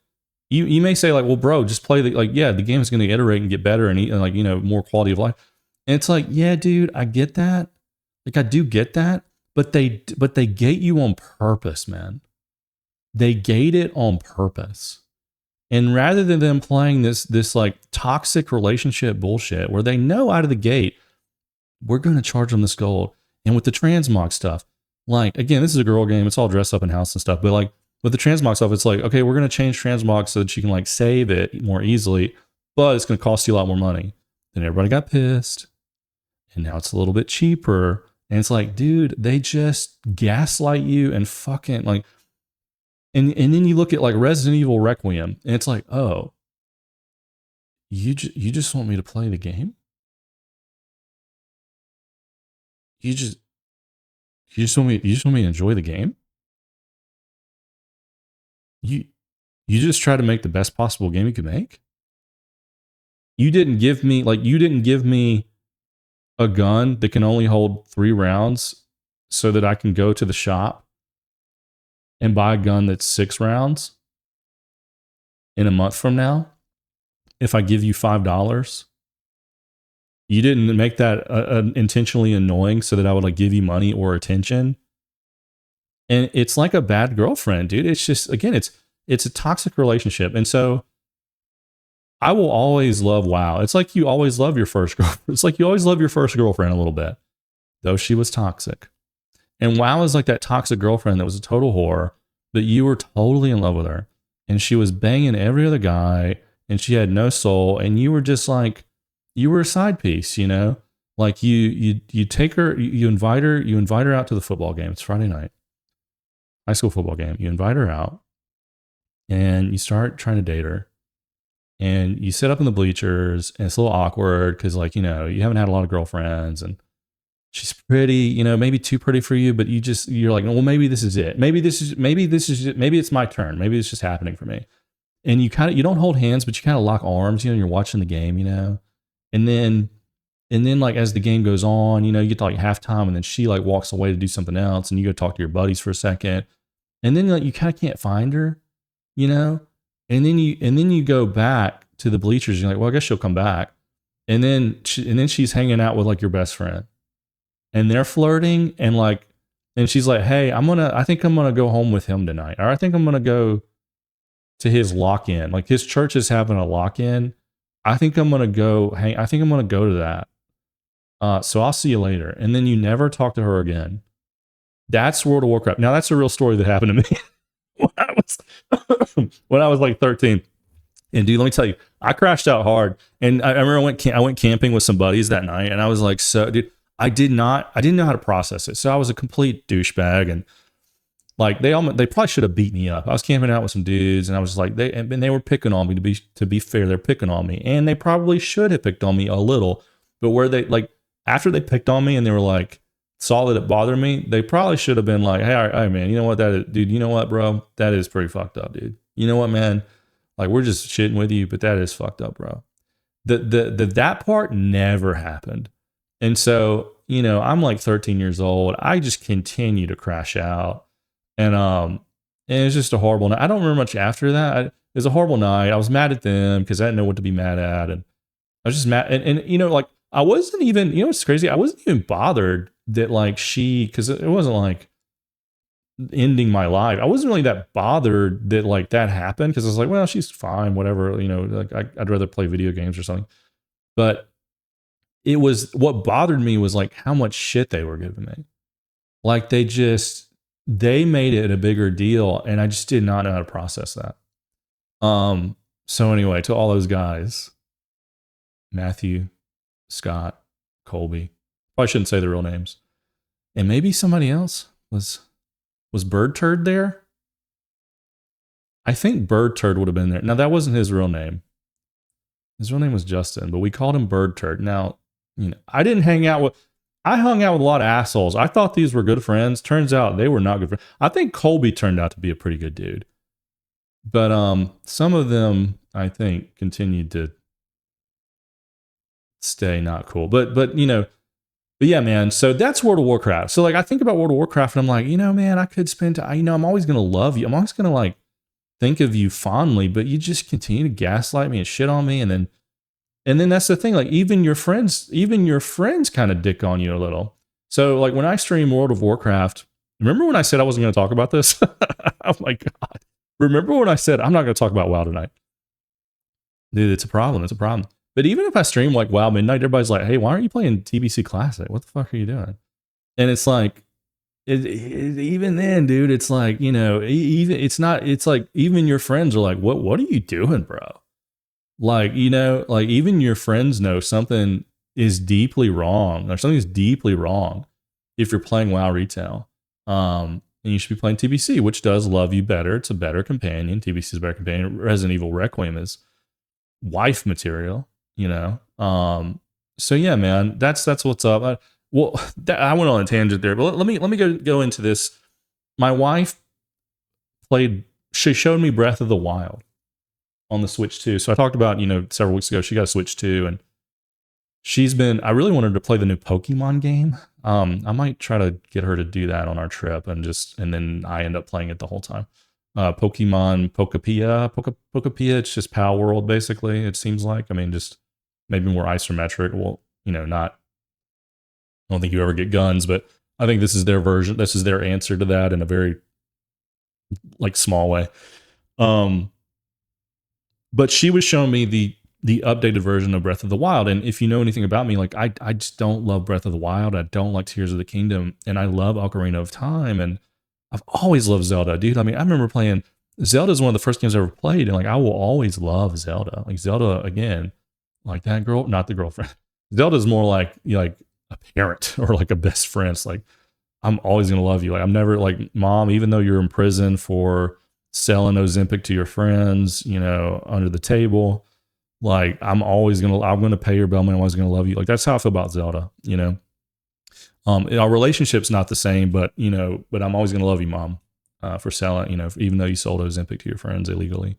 you may say like, well, bro, just play the game is going to iterate and get better and more quality of life. And it's like, yeah, dude, I get that. Like, I do get that, but they gate you on purpose, man. They gate it on purpose. And rather than them playing this like toxic relationship bullshit where they know out of the gate, we're going to charge them this gold. And with the transmog stuff, like, again, this is a girl game. It's all dressed up in house and stuff. But like with the transmog stuff, it's like, okay, we're going to change transmog so that you can like save it more easily, but it's going to cost you a lot more money. Then everybody got pissed. And now it's a little bit cheaper. And it's like, dude, they just gaslight you and fucking like, and then you look at like Resident Evil Requiem and it's like, oh, you just want me to play the game? You just want me to enjoy the game? You just try to make the best possible game you could make? You didn't give me a gun that can only hold 3 rounds so that I can go to the shop and buy a gun that's 6 rounds in a month from now if I give you $5. You didn't make that intentionally annoying so that I would like give you money or attention. And it's like a bad girlfriend, dude. It's just, again, it's a toxic relationship. And so I will always love WoW. It's like you always love your first girlfriend. It's like you always love your first girlfriend a little bit, though she was toxic. And WoW is like that toxic girlfriend that was a total whore, but you were totally in love with her. And she was banging every other guy, and she had no soul. And you were just like, you were a side piece, you know? Like you take her, you invite her out to the football game. It's Friday night, high school football game. You invite her out, and you start trying to date her. And you sit up in the bleachers, and it's a little awkward because, like, you know, you haven't had a lot of girlfriends, and she's pretty, you know, maybe too pretty for you, but you're like, well, maybe this is it. Maybe it's my turn. Maybe it's just happening for me. And you don't hold hands, but you kind of lock arms, you know, and you're watching the game, you know. And then like as the game goes on, you know, you get to like halftime, and then she like walks away to do something else, and you go talk to your buddies for a second. And then like you kind of can't find her, you know? And then you go back to the bleachers. You're like, well, I guess she'll come back. And then she's hanging out with like your best friend, and they're flirting, and she's like, hey, I think I'm gonna go home with him tonight, or I think I'm gonna go to his lock-in. Like his church is having a lock-in. I think I'm gonna go to that. So I'll see you later. And then you never talk to her again. That's World of Warcraft. Now that's a real story that happened to me. when I was like 13. And dude, let me tell you, I crashed out hard. And I remember I went camping with some buddies that night, and I was like, so dude, I didn't know how to process it. So I was a complete douchebag, and like they probably should have beat me up. I was camping out with some dudes, and I was like, they were picking on me. To be fair, they're picking on me, and they probably should have picked on me a little. But where they like after they picked on me and they were like, saw that it bothered me, they probably should have been like, hey, all right, man, you know what that is, dude? You know what, bro? That is pretty fucked up, dude. You know what, man? Like, we're just shitting with you, but that is fucked up, bro. That part never happened. And so, you know, I'm like 13 years old. I just continue to crash out. And it's just a horrible night. I don't remember much after that. It was a horrible night. I was mad at them because I didn't know what to be mad at. And I was just mad. And you know, like, I wasn't even, you know what's crazy? I wasn't even bothered that like because it wasn't like ending my life. I wasn't really that bothered that like that happened, because I was like, well, she's fine, whatever, you know, like I'd rather play video games or something. But it was, what bothered me was like how much shit they were giving me. Like they made it a bigger deal, and I just did not know how to process that. So anyway, to all those guys, Matthew, Scott, Colby, probably shouldn't say their real names, and maybe somebody else was Bird Turd there? I think Bird Turd would have been there. Now, that wasn't his real name. His real name was Justin, but we called him Bird Turd. Now, you know, I didn't hang out with, I hung out with a lot of assholes. I thought these were good friends. Turns out they were not good friends. I think Colby turned out to be a pretty good dude. But some of them, I think, continued to stay not cool. But you know, but yeah, man. So that's World of Warcraft. So like, I think about World of Warcraft, and I'm like, you know, man, I could spend. You know, I'm always gonna love you. I'm always gonna like think of you fondly, but you just continue to gaslight me and shit on me, and then that's the thing. Like, even your friends kind of dick on you a little. So like, when I stream World of Warcraft, remember when I said I wasn't going to talk about this? Oh my god! Remember when I said I'm not going to talk about WoW tonight? Dude, it's a problem. It's a problem. But even if I stream like WoW Midnight, everybody's like, hey, why aren't you playing TBC Classic? What the fuck are you doing? And it's like, even then, dude, it's like, you know, even it's not, it's like, even your friends are like, what are you doing, bro? Like, you know, like even your friends know something is deeply wrong, or something is deeply wrong if you're playing WoW retail. And you should be playing TBC, which does love you better. It's a better companion. TBC is a better companion. Resident Evil Requiem is wife material, you know. So yeah, man, that's what's up. I went on a tangent there, but let me go into this. My wife she showed me Breath of the Wild on the Switch 2. So I talked about, you know, several weeks ago, she got a Switch 2, and I really wanted to play the new Pokemon game. I might try to get her to do that on our trip, and then I end up playing it the whole time. Pokemon Pokapia, it's just Pal World, basically, it seems like. I mean, just maybe more isometric. Well, you know, I don't think you ever get guns, but I think this is their version. This is their answer to that in a very like small way. But she was showing me the updated version of Breath of the Wild. And if you know anything about me, like I just don't love Breath of the Wild. I don't like Tears of the Kingdom, and I love Ocarina of Time, and I've always loved Zelda, dude. I mean, I remember playing Zelda is one of the first games I ever played, and like I will always love Zelda. Like Zelda, again, like that girl, not the girlfriend. Zelda's more like a parent or like a best friend. It's like, I'm always gonna love you. Like, I'm never like, Mom, even though you're in prison for selling Ozempic to your friends, you know, under the table, like I'm gonna pay your bill, and I'm always gonna love you. Like, that's how I feel about Zelda, you know. Our relationship's not the same, but you know, but I'm always gonna love you, Mom, for selling, you know, even though you sold Ozempic to your friends illegally.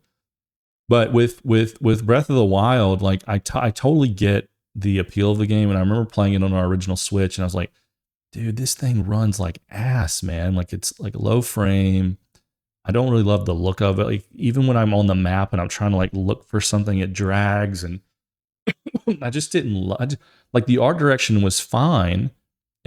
But with Breath of the Wild, like I totally get the appeal of the game, and I remember playing it on our original Switch, and I was like, dude, this thing runs like ass, man. Like, it's like low frame. I don't really love the look of it. Like, even when I'm on the map and I'm trying to like look for something, it drags, and I just didn't like the art direction was fine.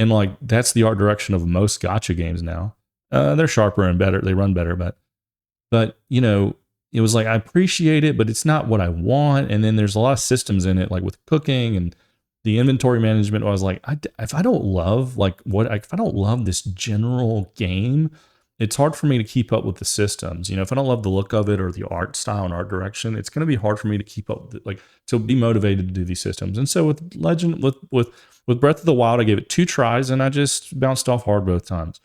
And like, that's the art direction of most gacha games now. They're sharper and better. They run better, but you know, it was like, I appreciate it, but it's not what I want. And then there's a lot of systems in it, like with cooking and the inventory management. I was like, if I don't love this general game, it's hard for me to keep up with the systems. You know, if I don't love the look of it or the art style and art direction, it's going to be hard for me to keep up, like to be motivated to do these systems. And so with with Breath of the Wild, I gave it 2 tries and I just bounced off hard both times.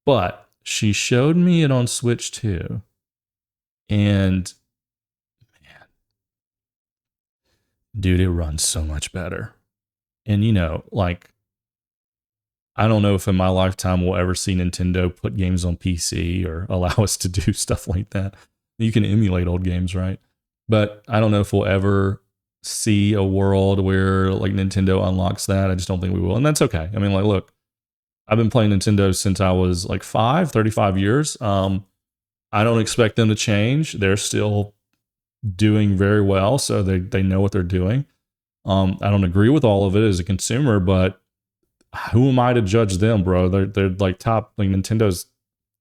But she showed me it on Switch 2. And man, dude, it runs so much better. And you know, like, I don't know if in my lifetime we'll ever see Nintendo put games on PC or allow us to do stuff like that. You can emulate old games, right? But I don't know if we'll ever see a world where like Nintendo unlocks that. I just don't think we will. And that's okay. I mean, like, look, I've been playing Nintendo since I was like 35 years. I don't expect them to change. They're still doing very well, so they know what they're doing. I don't agree with all of it as a consumer, but who am I to judge them, bro? They're like top, like Nintendo's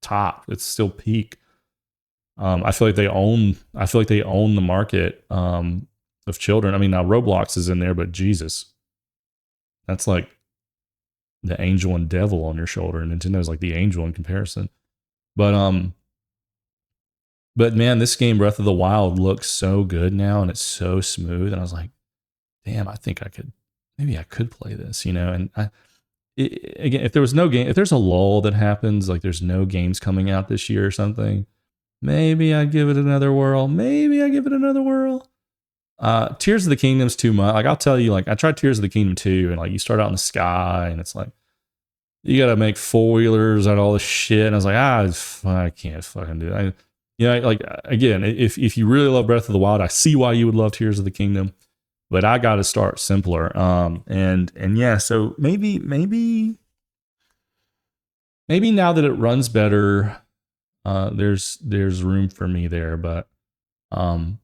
top. It's still peak. I feel like they own the market of children. I mean, now Roblox is in there, but Jesus, that's like the angel and devil on your shoulder. And Nintendo's like the angel in comparison. But man, this game, Breath of the Wild, looks so good now, and it's so smooth. And I was like, damn, I think maybe I could play this, you know? And again, if there's a lull that happens, like there's no games coming out this year or something, maybe I'd give it another whirl. Tears of the Kingdom's too much. Like I'll tell you, like I tried Tears of the Kingdom 2, and like you start out in the sky, and it's like you got to make 4-wheelers out of all this shit. And I was like, I can't fucking do it. Like again, if you really love Breath of the Wild, I see why you would love Tears of the Kingdom, but I got to start simpler. And yeah, so maybe now that it runs better, there's room for me there. But again,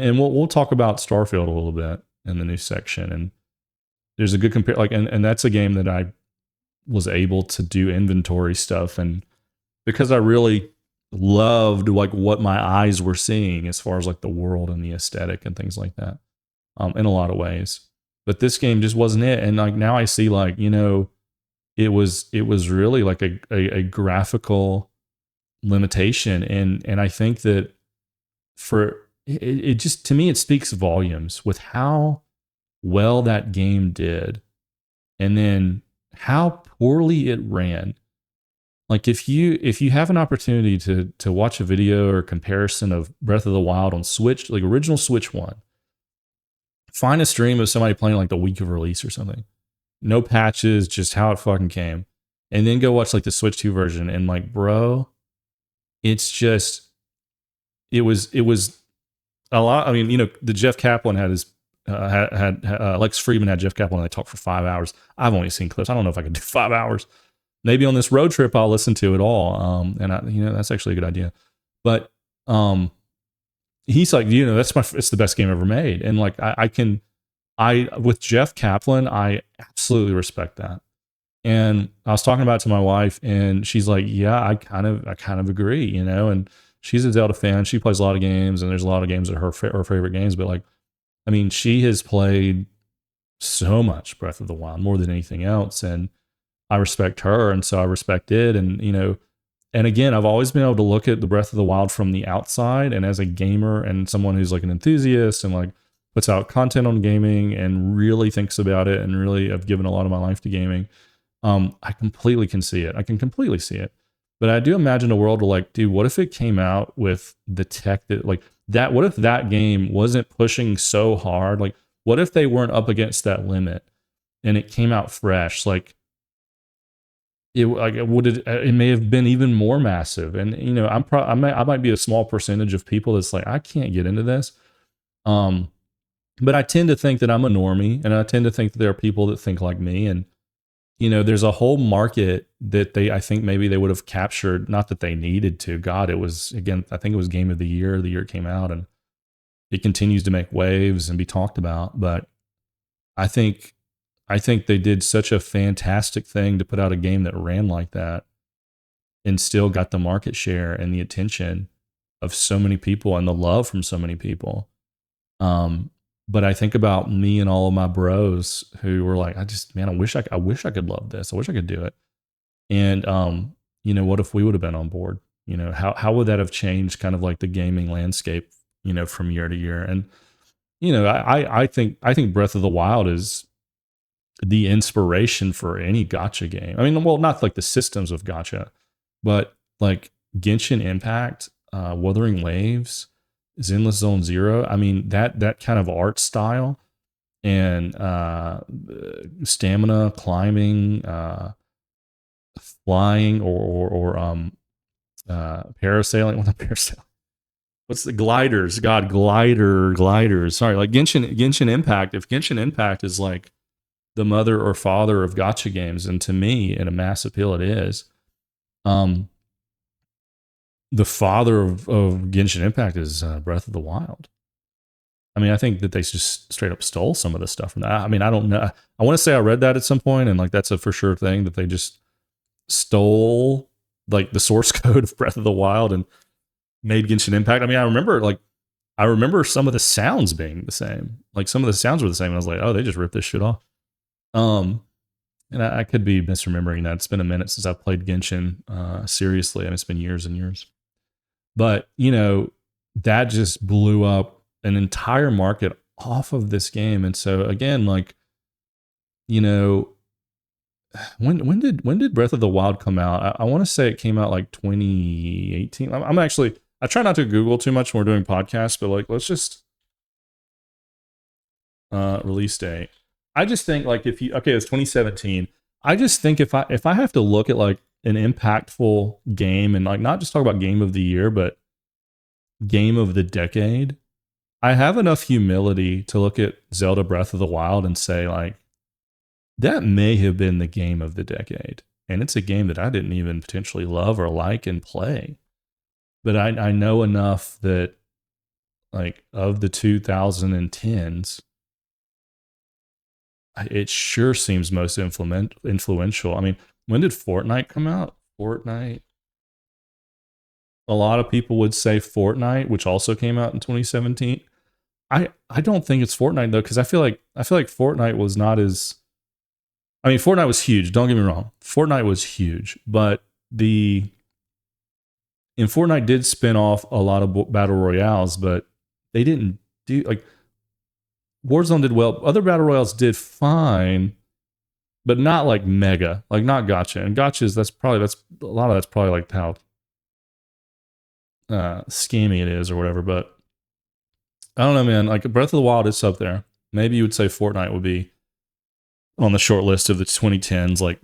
and we'll talk about Starfield a little bit in the new section, and there's a good compare, like, and that's a game that I was able to do inventory stuff, and because I really loved like what my eyes were seeing as far as like the world and the aesthetic and things like that, in a lot of ways. But this game just wasn't it, and like now I see like it was really like a graphical limitation, and I think that for it just, to me, it speaks volumes with how well that game did, and then how poorly it ran. Like if you have an opportunity to watch a video or comparison of Breath of the Wild on Switch, like original Switch 1, find a stream of somebody playing like the week of release or something, no patches, just how it fucking came, and then go watch like the Switch 2 version, and like, bro, it's just, it was a lot. I mean, the Jeff Kaplan had his Lex Friedman had Jeff Kaplan, and they talked for 5 hours. I've only seen clips. I don't know if I could do 5 hours. Maybe on this road trip I'll listen to it all. And that's actually a good idea. But he's like, it's the best game ever made. And like with Jeff Kaplan, I absolutely respect that. And I was talking about it to my wife, and she's like, yeah, I kind of agree, and she's a Zelda fan. She plays a lot of games, and there's a lot of games that are her favorite games. But like, I mean, she has played so much Breath of the Wild, more than anything else. And I respect her, and so I respect it. And, and again, I've always been able to look at the Breath of the Wild from the outside, and as a gamer and someone who's like an enthusiast and like puts out content on gaming and really thinks about it, and really have given a lot of my life to gaming, I completely can see it. I can completely see it. But I do imagine a world where like, dude, what if it came out with the tech that like that? What if that game wasn't pushing so hard? Like, what if they weren't up against that limit and it came out fresh? Like, it may have been even more massive. And I might be a small percentage of people that's like, I can't get into this. But I tend to think that I'm a normie, and I tend to think that there are people that think like me, and there's a whole market that I think maybe they would have captured, not that they needed to. God, it was, again, I think it was Game of the Year it came out, and it continues to make waves and be talked about. But I think they did such a fantastic thing to put out a game that ran like that and still got the market share and the attention of so many people and the love from so many people. But I think about me and all of my bros who were like, I wish I could love this. I wish I could do it. And, what if we would have been on board? How would that have changed kind of like the gaming landscape, from year to year? And, I think Breath of the Wild is the inspiration for any gacha game. I mean, well, not like the systems of gacha, but like Genshin Impact, Wuthering Waves, Zenless Zone Zero. I mean, that kind of art style and stamina, climbing, flying, or parasailing. Well, not parasailing. What's the gliders? God, gliders. Sorry, like Genshin Impact. If Genshin Impact is like the mother or father of gacha games, and to me, in a mass appeal, it is. The father of Genshin Impact is Breath of the Wild. I mean, I think that they just straight up stole some of the stuff from that. I mean, I don't know. I want to say I read that at some point, and like that's a for sure thing, that they just stole like the source code of Breath of the Wild and made Genshin Impact. I mean, I remember some of the sounds being the same. Like some of the sounds were the same. And I was like, oh, they just ripped this shit off. And I could be misremembering that. It's been a minute since I've played Genshin seriously. I mean, it's been years and years. But, that just blew up an entire market off of this game. And so again, like, when did Breath of the Wild come out? I want to say it came out like 2018. I try not to Google too much when we're doing podcasts, but like, let's just release date. I just think like if you okay, it's 2017. I just think if I have to look at like an impactful game and like not just talk about game of the year, but game of the decade, I have enough humility to look at Zelda Breath of the Wild and say like that may have been the game of the decade. And it's a game that I didn't even potentially love or like and play. But I know enough that like of the 2010s, it sure seems most influential. I mean, when did Fortnite come out? Fortnite. A lot of people would say Fortnite, which also came out in 2017. I don't think it's Fortnite though, because I feel like Fortnite was not as. I mean, Fortnite was huge. Don't get me wrong. Fortnite was huge, but Fortnite did spin off a lot of battle royales, but they didn't do like Warzone did well. Other battle royales did fine, but not like mega, like not gotcha. And gotchas, that's a lot of that's probably like how scammy it is or whatever. But I don't know, man. Like Breath of the Wild is up there. Maybe you would say Fortnite would be on the short list of the 2010s, like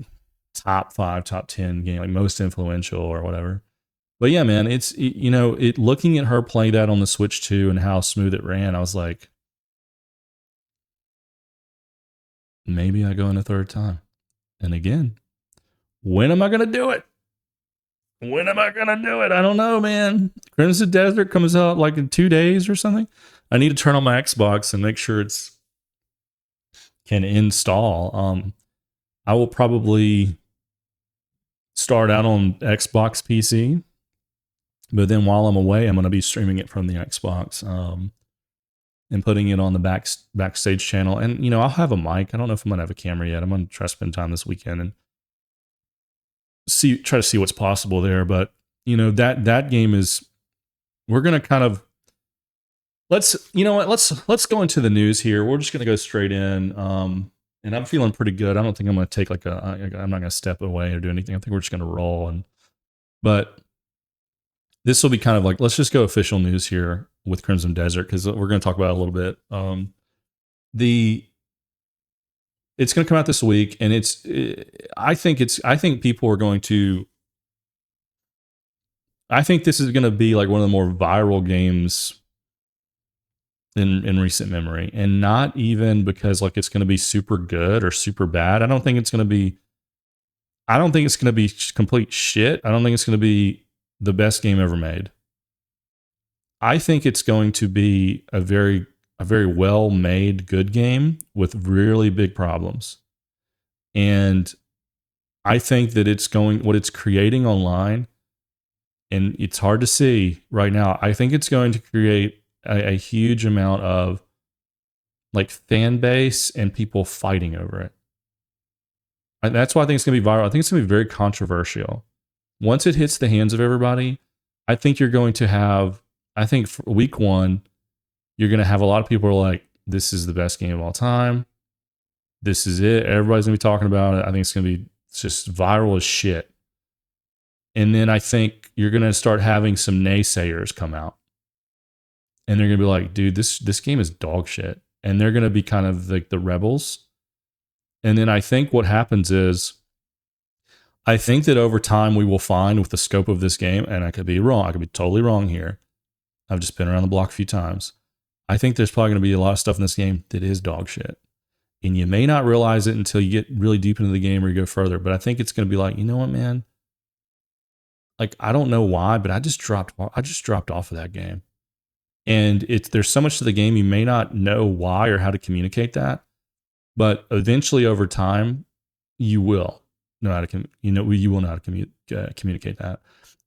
top 5, top 10 game, like most influential or whatever. But yeah, man, it's, you know, it looking at her play that on the Switch 2 and how smooth it ran, I was like, maybe I go in a third time. And again, when am I going to do it? When am I going to do it? I don't know, man. Crimson Desert comes out like in 2 days or something. I need to turn on my Xbox and make sure it's can install. I will probably start out on Xbox PC, but then while I'm away, I'm going to be streaming it from the Xbox and putting it on the backstage channel. And, you know, I'll have a mic. I don't know if I'm going to have a camera yet. I'm going to try to spend time this weekend and try to see what's possible there. But, you know, that game is, we're going to kind of, let's go into the news here. We're just going to go straight in. And I'm feeling pretty good. I don't think I'm going to take like I'm not going to step away or do anything. I think we're just going to roll. But this will be kind of like, let's just go official news here with Crimson Desert, because we're going to talk about it a little bit. It's going to come out this week, and I think people are going to. I think this is going to be like one of the more viral games in recent memory, and not even because like it's going to be super good or super bad. I don't think it's going to be complete shit. I don't think it's going to be the best game ever made. I think it's going to be a very well made good game with really big problems. And I think that what it's creating online, and it's hard to see right now, I think it's going to create a huge amount of like fan base and people fighting over it. And that's why I think it's going to be viral. I think it's going to be very controversial. Once it hits the hands of everybody, I think you're going to have, I think for week 1, you're going to have a lot of people who are like, this is the best game of all time. This is it. Everybody's going to be talking about it. I think it's going to be just viral as shit. And then I think you're going to start having some naysayers come out. And they're going to be like, dude, this game is dog shit. And they're going to be kind of like the rebels. And then I think what happens is, I think that over time we will find with the scope of this game, and I could be wrong, I could be totally wrong here. I've just been around the block a few times. I think there's probably going to be a lot of stuff in this game that is dog shit. And you may not realize it until you get really deep into the game or you go further. But I think it's going to be like, you know what, man? Like, I don't know why, but I just dropped off of that game. And there's so much to the game, you may not know why or how to communicate that. But eventually over time, you will know how to, you will know how to communicate that.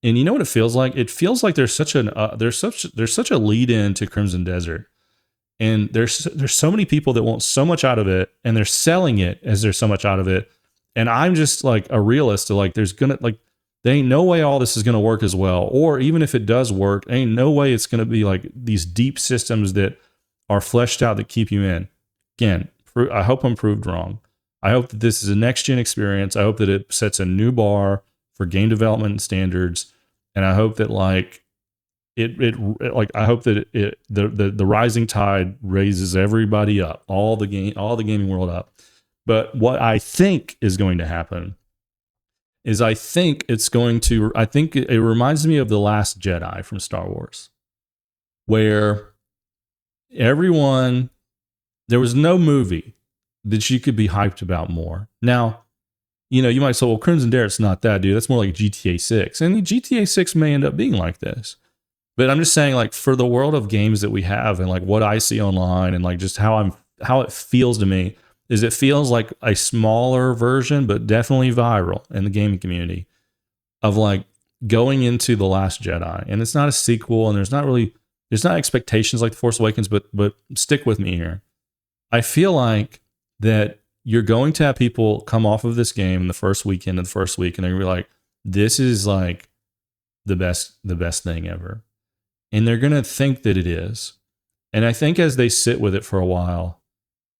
And you know what it feels like? It feels like there's such a lead in to Crimson Desert. And there's so many people that want so much out of it, and they're selling it as there's so much out of it. And I'm just like a realist to like, there ain't no way all this is going to work as well. Or even if it does work, ain't no way it's going to be like these deep systems that are fleshed out that keep you in. Again, I hope I'm proved wrong. I hope that this is a next gen experience. I hope that it sets a new bar for game development standards. And I hope that like like I hope that the rising tide raises everybody up, all the gaming world up. But what I think is going to happen is I think it reminds me of The Last Jedi from Star Wars, where there was no movie that you could be hyped about more. Now, you might say, well, Crimson Dere's not that, dude. That's more like GTA 6. And GTA 6 may end up being like this. But I'm just saying, like, for the world of games that we have and like what I see online and like just how it feels to me is it feels like a smaller version, but definitely viral in the gaming community of like going into The Last Jedi. And it's not a sequel and there's not expectations like The Force Awakens, but stick with me here. I feel like that you're going to have people come off of this game in the first weekend of the first week, and they're going to be like, this is like the best thing ever. And they're going to think that it is. And I think as they sit with it for a while,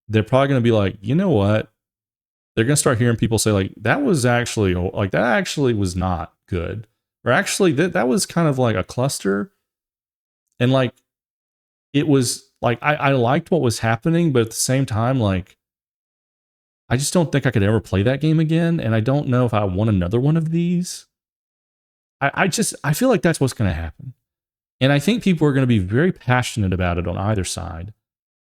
they're probably going to be like, you know what? They're going to start hearing people say like, that actually was not good. Or actually that was kind of like a cluster. And like, it was like, I liked what was happening, but at the same time, like, I just don't think I could ever play that game again. And I don't know if I want another one of these. I feel like that's what's going to happen. And I think people are going to be very passionate about it on either side.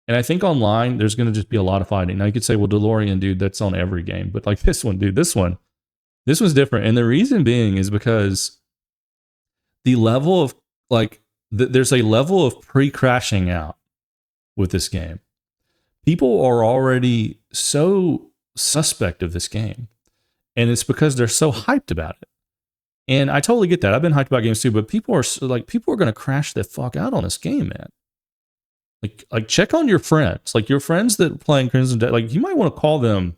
And I think online, there's going to just be a lot of fighting. Now you could say, well, Dalorrian, dude, that's on every game. But like this one, dude, this one's different. And the reason being is because the level of like, there's a level of pre-crashing out with this game. People are already so suspect of this game. And it's because they're so hyped about it. And I totally get that. I've been hyped about games too, but people are going to crash the fuck out on this game, man. Like check on your friends. Like your friends that are playing Crimson Dead, like you might want to call them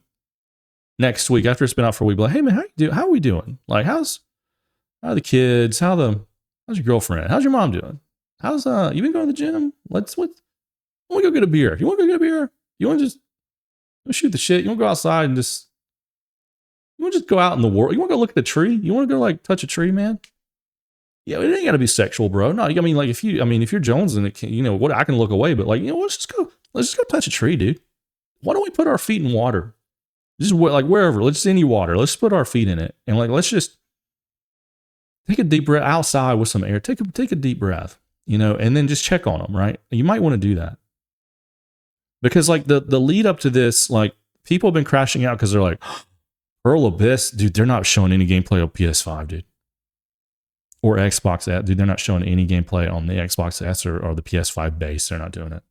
next week after it's been out for a week. Be like, hey man, how are we doing? Like how are the kids? How's your girlfriend? How's your mom doing? How's you been going to the gym? Let's go get a beer. You want to go get a beer? You want to just shoot the shit? You want to go outside and you want to just go out in the world? You want to go look at a tree? You want to go like touch a tree, man? Yeah, it ain't got to be sexual, bro. No, I mean, like if you're jonesing, it can, what I can look away, but like, let's just go touch a tree, dude. Why don't we put our feet in water? Just like wherever, let's any water. Let's put our feet in it. And like, let's just take a deep breath outside with some air. Take a deep breath, and then just check on them, right? You might want to do that. Because like the lead up to this, like people have been crashing out because they're like, Pearl Abyss, dude, they're not showing any gameplay on PS5, dude. Or Xbox S, dude, they're not showing any gameplay on the Xbox S or the PS5 base. They're not doing it.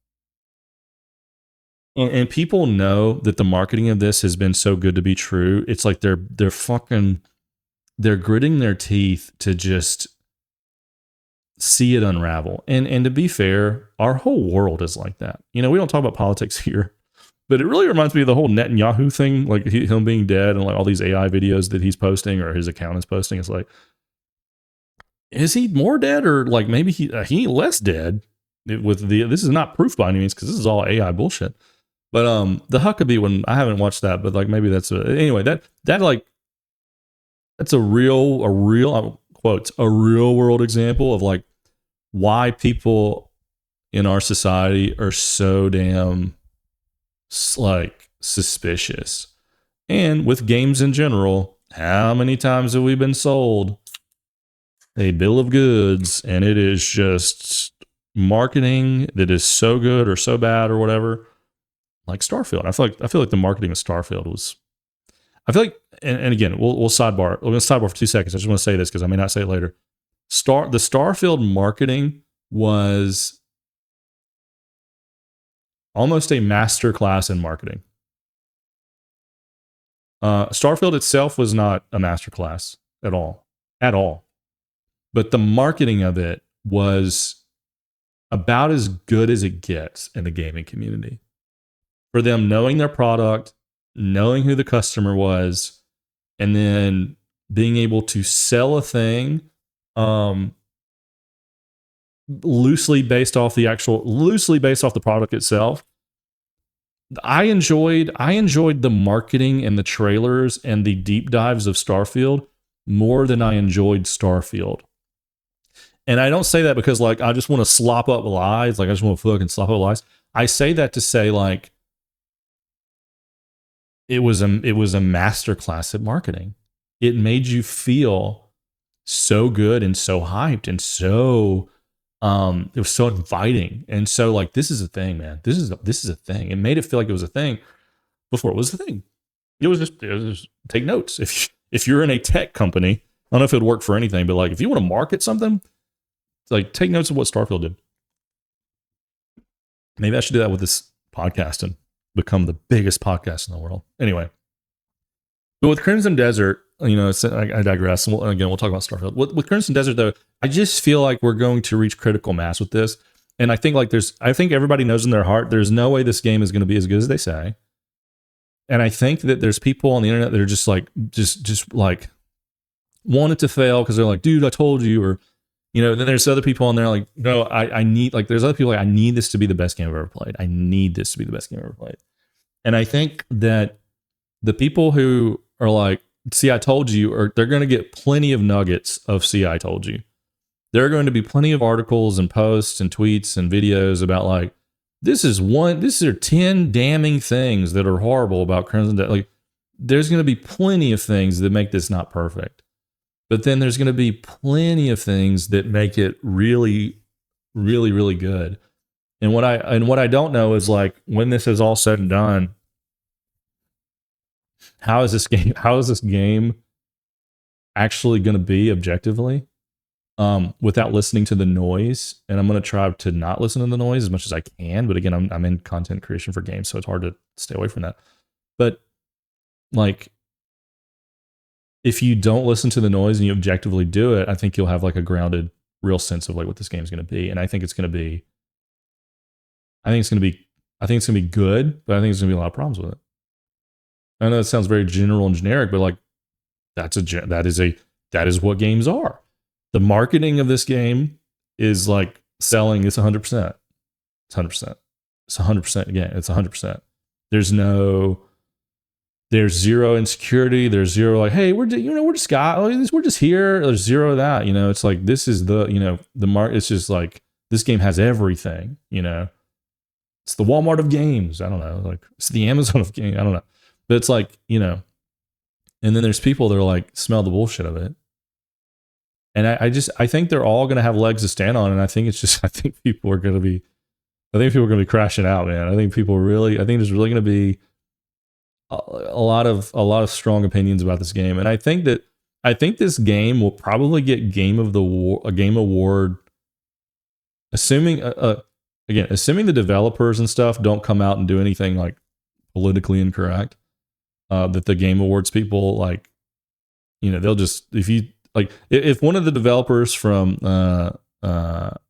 And people know that the marketing of this has been so good to be true. It's like they're gritting their teeth to just see it unravel. And to be fair, our whole world is like that. We don't talk about politics here, but it really reminds me of the whole Netanyahu thing, like him being dead and like all these AI videos that he's posting or his account is posting. It's like, is he more dead or like maybe he ain't less dead this is not proof by any means because this is all AI bullshit. But the Huckabee one, I haven't watched that, but like maybe that's anyway, that's a real quotes, a real world example of like why people in our society are so damn like suspicious. And with games in general, how many times have we been sold a bill of goods and it is just marketing that is so good or so bad or whatever? Like Starfield. I feel like the marketing of Starfield was, I feel like, and again, we'll sidebar. We're going to sidebar for 2 seconds. I just want to say this because I may not say it later. The Starfield marketing was almost a master class in marketing. Starfield itself was not a master class at all. But the marketing of it was about as good as it gets in the gaming community. For them knowing their product, knowing who the customer was, and then being able to sell a thing loosely based off the product itself. I enjoyed the marketing and the trailers and the deep dives of Starfield more than I enjoyed Starfield. And I don't say that because like I just want to slop up lies, like I just want to fucking slop up lies. I say that to say like it was a masterclass at marketing. It made you feel so good and so hyped and so it was so inviting. And so like this is a thing, man. This is a thing. It made it feel like it was a thing before it was a thing. It was just take notes. If you're in a tech company, I don't know if it would work for anything, but like if you want to market something, like take notes of what Starfield did. Maybe I should do that with this podcast and become the biggest podcast in the world. Anyway, but with Crimson Desert, you know, I digress. Again, we'll talk about Starfield. With Crimson Desert, though, I just feel like we're going to reach critical mass with this. And I think like I think everybody knows in their heart, there's no way this game is going to be as good as they say. And I think that there's people on the internet that are just like, just like want it to fail because they're like, dude, I told you, or, you know, then there's other people on there like, no, I need, like, there's other people like, I need this to be the best game I've ever played. I need this to be the best game I've ever played. And I think that the people who are like, see, I told you, or they're going to get plenty of nuggets of see, I told you. There are going to be plenty of articles and posts and tweets and videos about like, this are 10 damning things that are horrible about Crimson Desert. Like, there's going to be plenty of things that make this not perfect. But then there's going to be plenty of things that make it really, really, really good. And what I don't know is like, when this is all said and done, how is this game actually going to be objectively, without listening to the noise? And I'm going to try to not listen to the noise as much as I can. But again, I'm in content creation for games, so it's hard to stay away from that. But like, if you don't listen to the noise and you objectively do it, I think you'll have like a grounded, real sense of like what this game is going to be. And I think it's going to be good, but I think there's going to be a lot of problems with it. I know it sounds very general and generic, but like that is what games are. The marketing of this game is like selling. It's 100%. It's 100%. It's 100% again. It's 100%. There's zero insecurity. There's zero like, hey, we're just guys. We're just here. There's zero of that. You know, it's like, this is the, you know, the market. It's just like, this game has everything, you know. It's the Walmart of games. I don't know. Like, it's the Amazon of games. I don't know. But it's like, you know, and then there's people that are like, smell the bullshit of it. And I think they're all going to have legs to stand on. And I think people are going to be crashing out, man. I think there's really going to be a lot of strong opinions about this game. And I think this game will probably get a game award, assuming the developers and stuff don't come out and do anything like politically incorrect, that the Game Awards people, like, you know, they'll just, if one of the developers from Pearl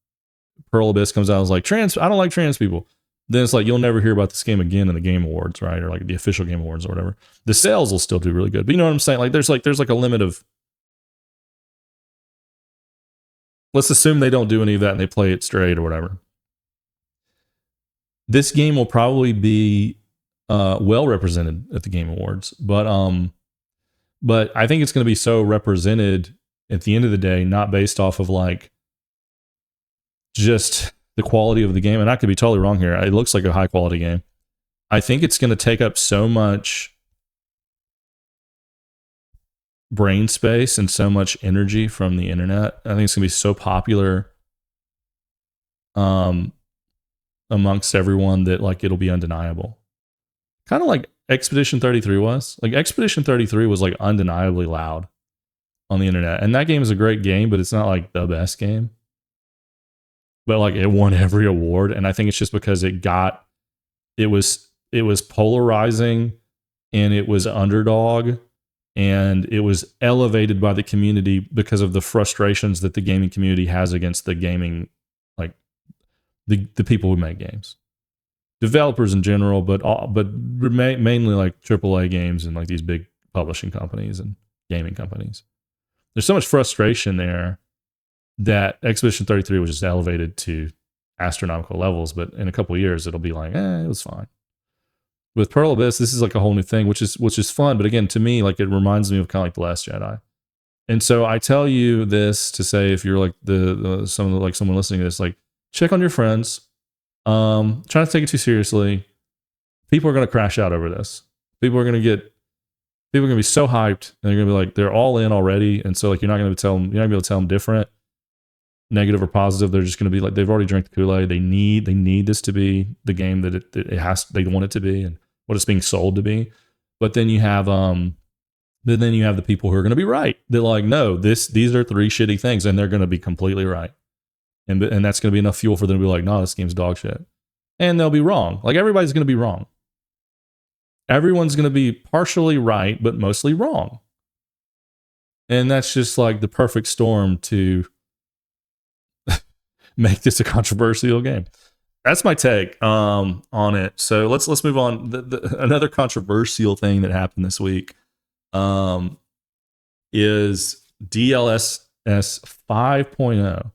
Abyss comes out and is like, I don't like trans people, then it's like, you'll never hear about this game again in the Game Awards, right? Or like the official Game Awards or whatever. The sales will still do really good, but you know what I'm saying? Like, there's like a limit of, let's assume they don't do any of that and they play it straight or whatever. This game will probably be well represented at the Game Awards, but I think it's going to be so represented at the end of the day, not based off of like just the quality of the game. And I could be totally wrong here. It looks like a high quality game. I think it's going to take up so much brain space and so much energy from the internet. I think it's going to be so popular amongst everyone that like it'll be undeniable. Kind of like Expedition 33 was. Like, Expedition 33 was like undeniably loud on the internet. And that game is a great game, but it's not like the best game. But like, it won every award. And I think it's just because it was polarizing, and it was underdog, and it was elevated by the community because of the frustrations that the gaming community has against the gaming, like the people who make games. Developers in general, but mainly like AAA games and like these big publishing companies and gaming companies. There's so much frustration there that Expedition 33 was just elevated to astronomical levels. But in a couple of years, it'll be like, it was fine. With Pearl Abyss, this is like a whole new thing, which is fun. But again, to me, like, it reminds me of kind of like The Last Jedi. And so I tell you this to say, if you're like someone listening to this, like check on your friends. Try not to take it too seriously. People are going to crash out over this. People are going to be so hyped, and they're going to be like, they're all in already. And so like, you're not going to be able to tell them different, negative or positive. They're just going to be like, they've already drank the Kool-Aid. They need this to be the game that it has, they want it to be and what it's being sold to be. But then you have, the people who are going to be right. They're like, no, these are 3 shitty things, and they're going to be completely right. And that's going to be enough fuel for them to be like, no, this game's dog shit. And they'll be wrong. Like, everybody's going to be wrong. Everyone's going to be partially right, but mostly wrong. And that's just like the perfect storm to make this a controversial game. That's my take on it. So let's move on. Another controversial thing that happened this week is DLSS 5.0.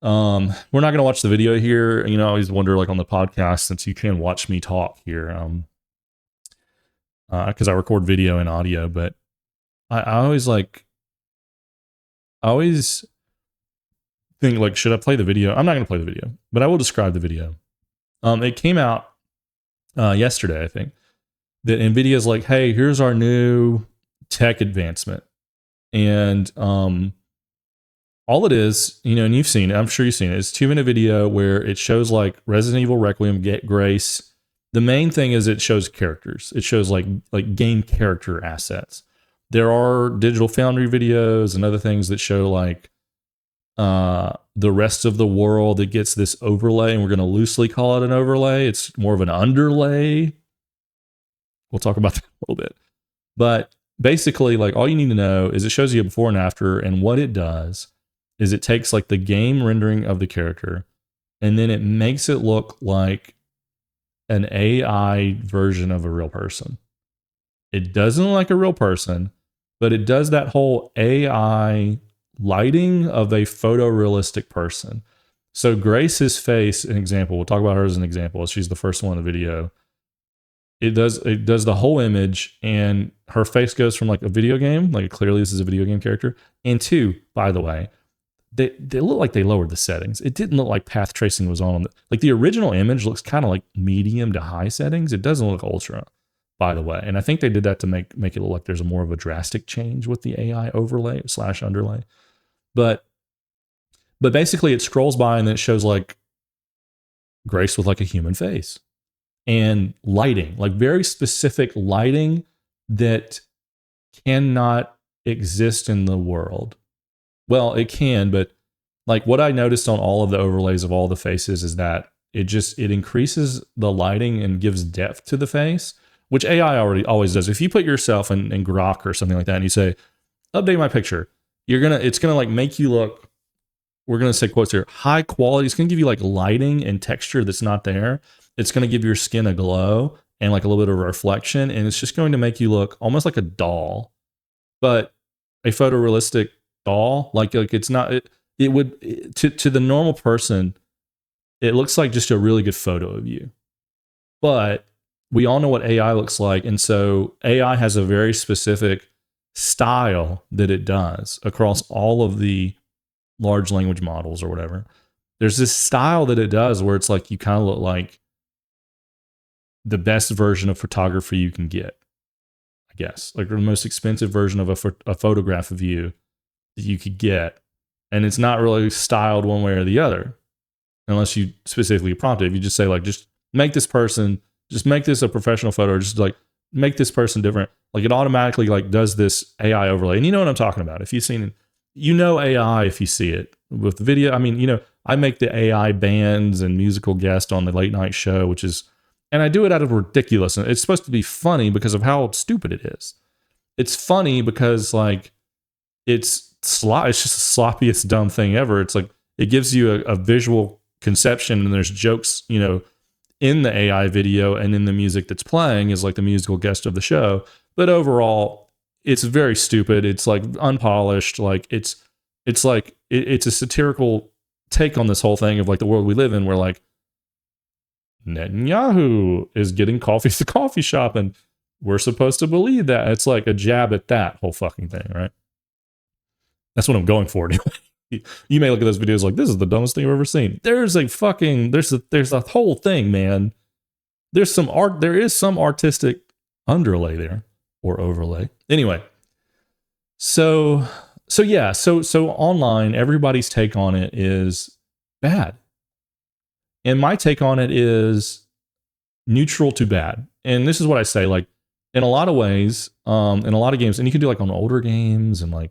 We're not going to watch the video here. You know, I always wonder, like on the podcast, since you can watch me talk here, because I record video and audio, but I always think like, should I play the video? I'm not going to play the video, but I will describe the video. It came out yesterday, I think, that NVIDIA's like, hey, here's our new tech advancement. And all it is, you know, and you've seen it, I'm sure you've seen it, it's a 2-minute video where it shows like Resident Evil Requiem, Get Grace. The main thing is it shows characters. It shows like game character assets. There are Digital Foundry videos and other things that show like the rest of the world that gets this overlay, and we're going to loosely call it an overlay. It's more of an underlay. We'll talk about that a little bit. But basically, like, all you need to know is it shows you a before and after, and what it does is it takes like the game rendering of the character, and then it makes it look like an AI version of a real person. It doesn't look like a real person, but it does that whole AI lighting of a photorealistic person. So Grace's face, an example, we'll talk about her as an example. She's the first one in the video. It does the whole image, and her face goes from like a video game, like clearly this is a video game character, and 2, by the way, they look like they lowered the settings. It didn't look like path tracing was on. Like the original image looks kind of like medium to high settings. It doesn't look ultra, by the way. And I think they did that to make it look like there's more of a drastic change with the AI overlay / underlay. But basically it scrolls by and then it shows like Grace with like a human face and lighting, like very specific lighting that cannot exist in the world. Well, it can, but like what I noticed on all of the overlays of all the faces is that it increases the lighting and gives depth to the face, which AI always does. If you put yourself in Grok or something like that and you say, update my picture, it's gonna like make you look, we're gonna say quotes here, high quality. It's gonna give you like lighting and texture that's not there. It's gonna give your skin a glow and like a little bit of a reflection, and it's just going to make you look almost like a doll, but a photorealistic doll. Like it's not. It would to the normal person, it looks like just a really good photo of you, but we all know what AI looks like, and so AI has a very specific style that it does across all of the large language models or whatever. There's this style that it does where it's like you kind of look like the best version of photography you can get, I guess, like the most expensive version of a photograph of you that you could get, and it's not really styled one way or the other unless you specifically prompt it. If you just say like, just make this a professional photo, or just like make this person different, like it automatically like does this AI overlay. And you know what I'm talking about. If you've seen it, you know AI if you see it with the video. I mean, you know, I make the AI bands and musical guest on the late night show, and I do it out of ridiculous. And it's supposed to be funny because of how stupid it is. It's funny because like it's just the sloppiest dumb thing ever. It's like it gives you a visual conception, and there's jokes, you know, in the AI video and in the music that's playing is like the musical guest of the show. But overall, it's very stupid. It's like unpolished. Like it's a satirical take on this whole thing of like the world we live in, where like Netanyahu is getting coffee at the coffee shop, and we're supposed to believe that. It's like a jab at that whole fucking thing, right? That's what I'm going for. You may look at those videos like, this is the dumbest thing I've ever seen. There's a whole thing, man. There's some art. There is some artistic underlay there, or overlay. Anyway, so online, everybody's take on it is bad, and my take on it is neutral to bad. And this is what I say, like, in a lot of ways, in a lot of games, and you can do like on older games, and like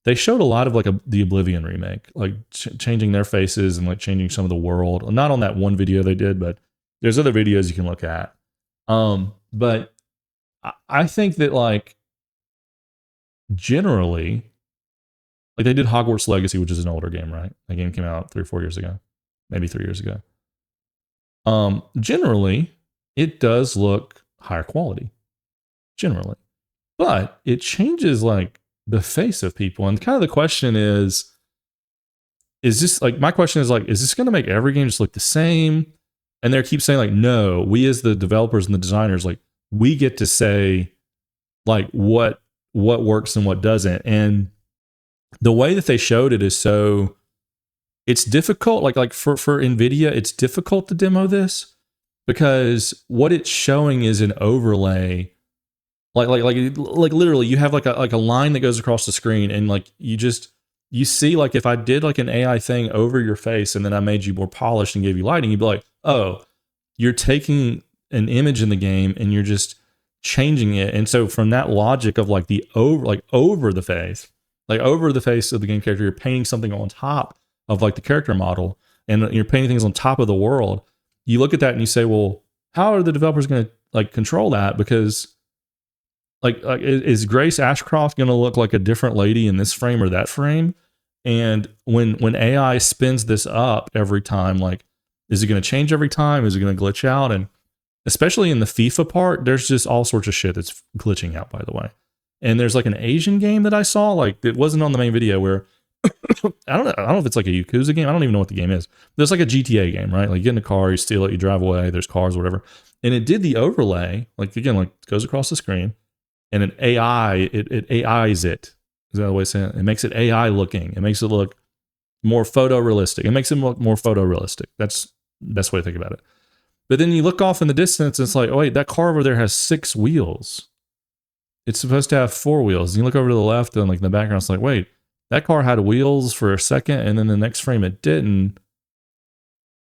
they showed a lot of like the Oblivion remake, like changing their faces and like changing some of the world. Not on that one video they did, but there's other videos you can look at. But I think that like generally, like they did Hogwarts Legacy, which is an older game, right? That game came out 3 or 4 years ago, maybe 3 years ago. Generally, it does look higher quality, generally, but it changes like the face of people. And kind of the question is this like, my question is like, is this going to make every game just look the same? And they keep saying like, no, we as the developers and the designers, like we get to say like what works and what doesn't. And the way that they showed it is so, it's difficult. Like for NVIDIA, it's difficult to demo this because what it's showing is an overlay. Like literally you have like a line that goes across the screen, and like you see, like if I did like an AI thing over your face and then I made you more polished and gave you lighting, you'd be like, oh, you're taking an image in the game and you're just changing it. And so from that logic of like over the face of the game character, you're painting something on top of like the character model, and you're painting things on top of the world. You look at that and you say, well, how are the developers going to like control that? Because like is Grace Ashcroft going to look like a different lady in this frame or that frame? And when AI spins this up every time, like, is it going to change every time? Is it going to glitch out? And especially in the FIFA part, there's just all sorts of shit that's glitching out, by the way. And there's like an Asian game that I saw, like it wasn't on the main video, where I don't know if it's like a Yakuza game. I don't even know what the game is. There's like a GTA game, right? Like you get in a car, you steal it, you drive away, there's cars, whatever. And it did the overlay, like again, like it goes across the screen, and an AI, it AIs it. Is that the way it's saying? It makes it AI looking. It makes it look more photorealistic. It makes it look more photorealistic. That's the best way to think about it. But then you look off in the distance, and it's like, oh wait, that car over there has 6 wheels. It's supposed to have 4 wheels. And you look over to the left, and like in the background, it's like, wait, that car had wheels for a second, and then the next frame it didn't.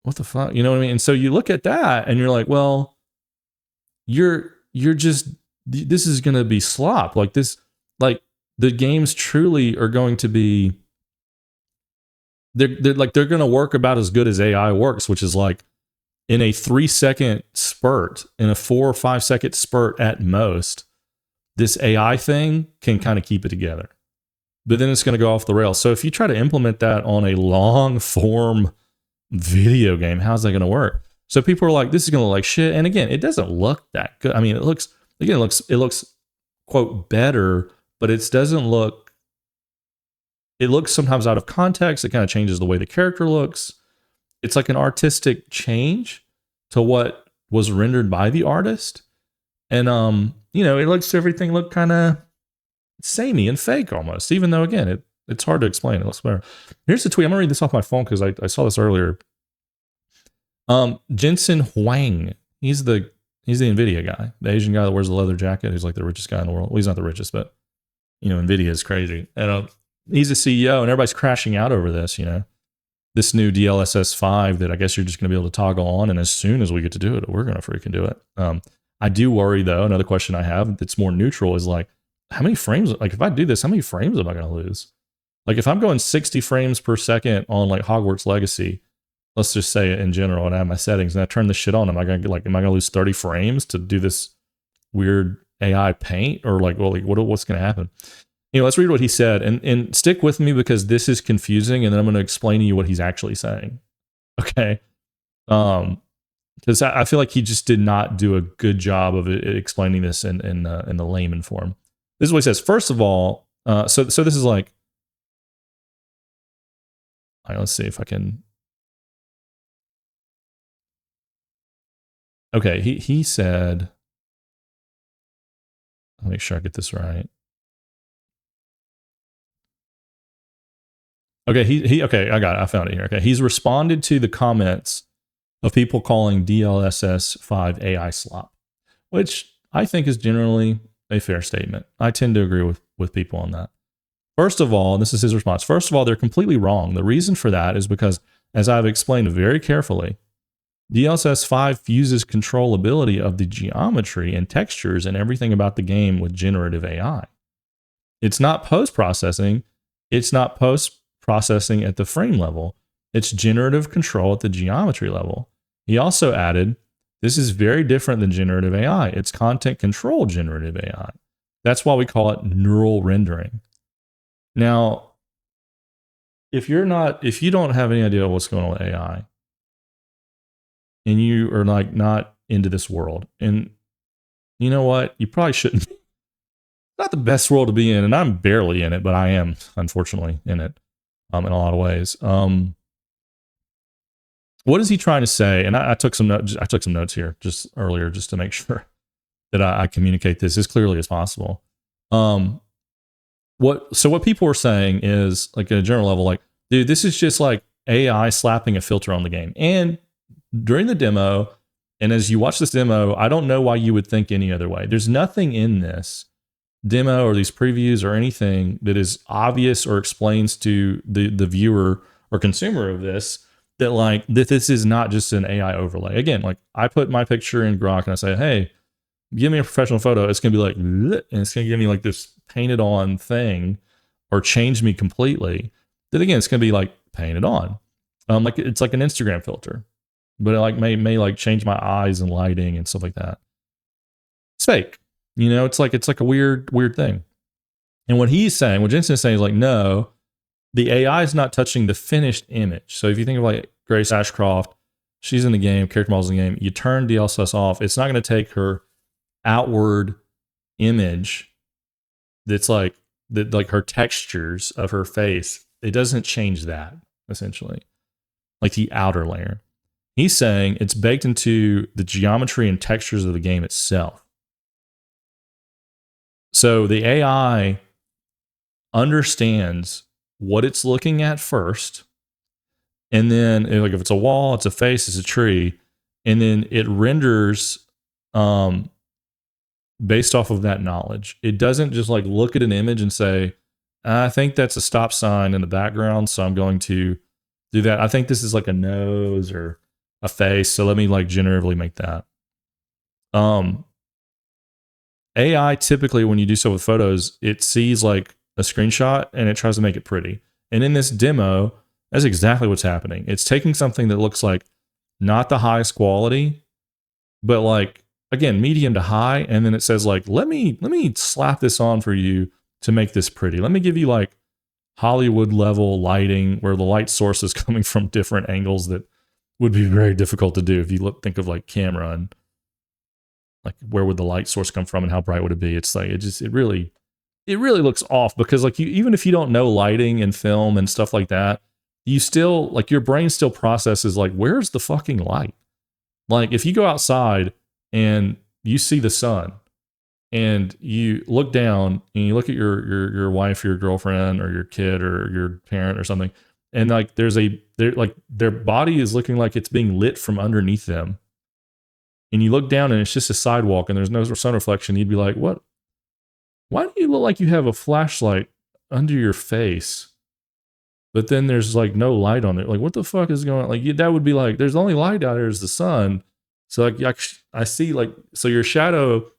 What the fuck? You know what I mean? And so you look at that, and you're like, well, you're just, this is going to be slop. Like this, like the games truly are going to be, they're going to work about as good as AI works, which is like in a 3-second spurt, in a 4 or 5 second spurt at most, this AI thing can kind of keep it together. But then it's going to go off the rails. So if you try to implement that on a long form video game, how's that going to work? So people are like, this is going to look like shit. And again, it doesn't look that good. I mean, it looks quote better, but it doesn't look, it looks sometimes out of context. It kind of changes the way the character looks. It's like an artistic change to what was rendered by the artist. And, you know, it looks, everything looked kind of samey and fake almost, even though again, it's hard to explain. It looks better. Here's the tweet. I'm gonna read this off my phone because I saw this earlier. Jensen Huang, he's the NVIDIA guy, the Asian guy that wears the leather jacket, who's like the richest guy in the world. Well, he's not the richest, but you know, NVIDIA is crazy. And he's a CEO, and everybody's crashing out over this, you know, this new DLSS 5 that I guess you're just gonna be able to toggle on, and as soon as we get to do it, we're gonna freaking do it. I do worry though, another question I have that's more neutral is like, how many frames, like if I do this, how many frames am I going to lose? Like if I'm going 60 frames per second on like Hogwarts Legacy, let's just say it in general, and I have my settings and I turn this shit on, am I going to lose 30 frames to do this weird AI paint? Or like, well, like what's going to happen? You know, let's read what he said, and stick with me because this is confusing, and then I'm going to explain to you what he's actually saying. Okay. Because I feel like he just did not do a good job of explaining this in the layman form. This is what he says. First of all, so this is like, all right, let's see if I can. Okay, he said, I'll make sure I get this right. Okay, okay, I got it. I found it here. Okay, he's responded to the comments of people calling DLSS 5 AI slop, which I think is generally a fair statement. I tend to agree with people on that. First of all, this is his response. First of all, they're completely wrong. The reason for that is because, as I've explained very carefully, DLSS 5 fuses controllability of the geometry and textures and everything about the game with generative AI. It's not post-processing. It's not post-processing at the frame level. It's generative control at the geometry level. He also added, this is very different than generative AI. It's content control generative AI. That's why we call it neural rendering. Now, if you don't have any idea what's going on with AI, and you are like not into this world, and you know what, you probably shouldn't. Not the best world to be in, and I'm barely in it, but I am unfortunately in it in a lot of ways. What is he trying to say? And I took some notes here just earlier just to make sure that I communicate this as clearly as possible. What people are saying is, like, at a general level, like, dude, this is just like AI slapping a filter on the game. And during the demo, and as you watch this demo, I don't know why you would think any other way. There's nothing in this demo or these previews or anything that is obvious or explains to the viewer or consumer of this that this is not just an AI overlay. Again, like, I put my picture in Grok and I say, hey, give me a professional photo. It's going to be like, and it's going to give me like this painted on thing, or change me completely. That, again, it's going to be like painted on. Like, it's like an Instagram filter, but it like may like change my eyes and lighting and stuff like that. It's fake. You know, it's like a weird thing. And what he's saying, what Jensen is saying, is like, no, the AI is not touching the finished image. So if you think of like Grace Ashcroft, she's in the game, character models in the game, you turn DLSS off, it's not going to take her outward image that's like her textures of her face. It doesn't change that, essentially, like the outer layer. He's saying it's baked into the geometry and textures of the game itself. So the AI understands what it's looking at first, and then, like, if it's a wall, it's a face, it's a tree, and then it renders based off of that knowledge. It doesn't just like look at an image and say, I think that's a stop sign in the background, so I'm going to do that. I think this is like a nose or a face, so let me like generatively make that. AI typically, when you do so with photos, it sees like a screenshot and it tries to make it pretty. And in this demo, that's exactly what's happening. It's taking something that looks like not the highest quality, but like, again, medium to high, and then it says like, let me slap this on for you to make this pretty. Let me give you like Hollywood level lighting where the light source is coming from different angles that would be very difficult to do if you think of like camera and like where would the light source come from and how bright would it be. It's like it really looks off, because like even if you don't know lighting and film and stuff like that, you still, like, your brain still processes like, where's the fucking light? Like, if you go outside and you see the sun and you look down and you look at your wife or your girlfriend or your kid or your parent or something, and like their body is looking like it's being lit from underneath them, and you look down and it's just a sidewalk and there's no sun reflection, you'd be like, what? Why do you look like you have a flashlight under your face, but then there's like no light on it? Like, what the fuck is going on? Like, that would be like, there's the only light out there is the sun. So like, I see, like, so your shadow,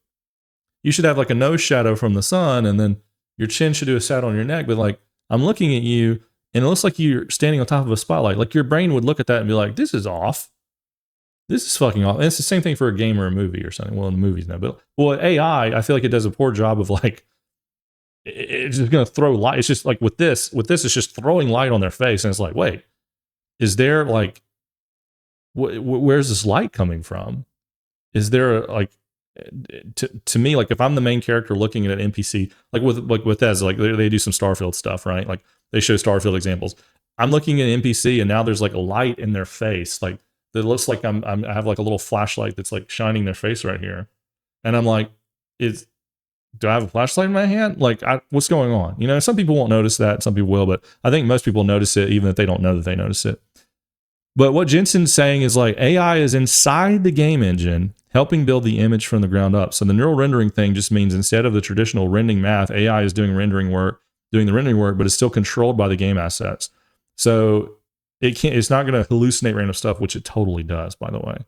you should have like a nose shadow from the sun, and then your chin should do a shadow on your neck. But like, I'm looking at you and it looks like you're standing on top of a spotlight. Like, your brain would look at that and be like, this is off. This is fucking off. And it's the same thing for a game or a movie or something. Well, in the movies now, but AI, I feel like it does a poor job of like, it's just going to throw light. It's just like with this, it's just throwing light on their face. And it's like, wait, is there like, where's this light coming from? Is there like, to me, like, if I'm the main character looking at an NPC, like with Ez, like they do some Starfield stuff, right? Like they show Starfield examples. I'm looking at an NPC and now there's like a light in their face. Like, that looks like I have like a little flashlight that's like shining their face right here. And I'm like, do I have a flashlight in my hand? Like, what's going on? You know, some people won't notice that. Some people will, but I think most people notice it, even if they don't know that they notice it. But what Jensen's saying is like AI is inside the game engine, helping build the image from the ground up. So the neural rendering thing just means instead of the traditional rendering math, AI is doing the rendering work, but it's still controlled by the game assets. So it's not going to hallucinate random stuff, which it totally does, by the way.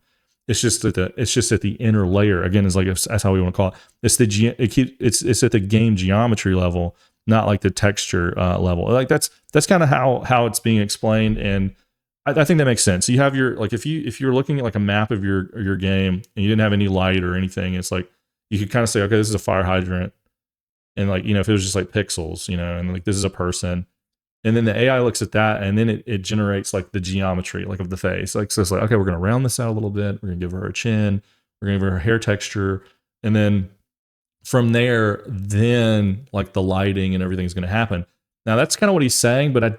It's just at the inner layer. Again, is like, that's how we want to call it. It's at the game geometry level, not like the texture level. Like that's kind of how it's being explained, and I think that makes sense. So you have your, like, if you're looking at like a map of your game and you didn't have any light or anything, it's like you could kind of say, okay, this is a fire hydrant, and like, you know, if it was just like pixels, you know, and like this is a person, and then the AI looks at that and then it generates like the geometry like of the face. Like, so it's like, okay, we're gonna round this out a little bit. We're gonna give her a chin. We're gonna give her hair texture, and then from there, then like the lighting and everything's gonna happen. Now that's kind of what he's saying, but I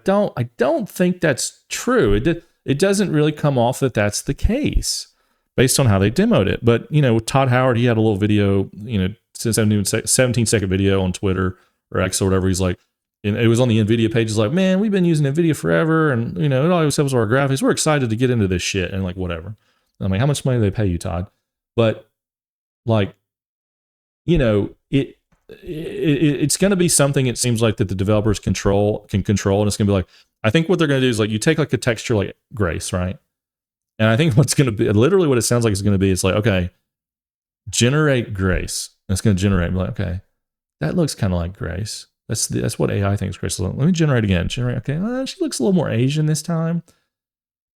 don't think that's true. It doesn't really come off that that's the case based on how they demoed it. But, you know, Todd Howard, he had a little video, you know, 17-second video on Twitter or X or whatever. He's like, and it was on the NVIDIA page. He's like, man, we've been using NVIDIA forever, and, you know, it always helps our graphics. We're excited to get into this shit, and like, whatever. And I'm like, how much money do they pay you, Todd? But like, you know, it's going to be something, it seems like, that the developers can control, and it's going to be like, I think what they're going to do is like, you take like a texture like Grace, right? And I think what's going to be, literally what it sounds like it's going to be, it's like, okay, generate Grace. And it's going to generate, like, okay, that looks kind of like Grace. That's what AI thinks Grace looks like. Let me generate again. Okay, she looks a little more Asian this time.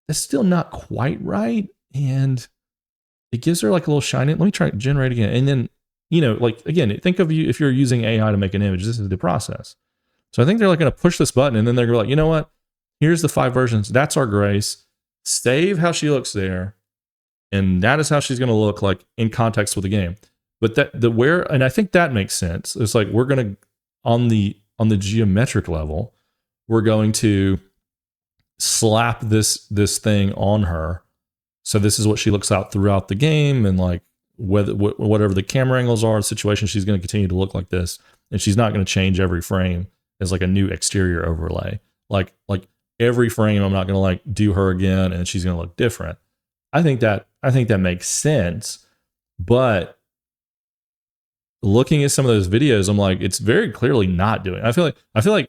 That's still not quite right. And it gives her like a little shiny. Let me try to generate again. And then, you know, like, again, think of you, if you're using AI to make an image, this is the process. So I think they're like going to push this button, and then they're going to be like, you know what? Here's the 5 versions. That's our Grace. Save how she looks there. And that is how she's going to look like in context with the game. But and I think that makes sense. It's like, we're going to, on the geometric level, we're going to slap this thing on her. So this is what she looks out throughout the game, and like, whatever the camera angles are, the situation, she's going to continue to look like this, and she's not going to change every frame as like a new exterior overlay. Like every frame, I'm not going to like do her again, and she's going to look different. I think that makes sense, but looking at some of those videos, I'm like, it's very clearly not doing. I feel like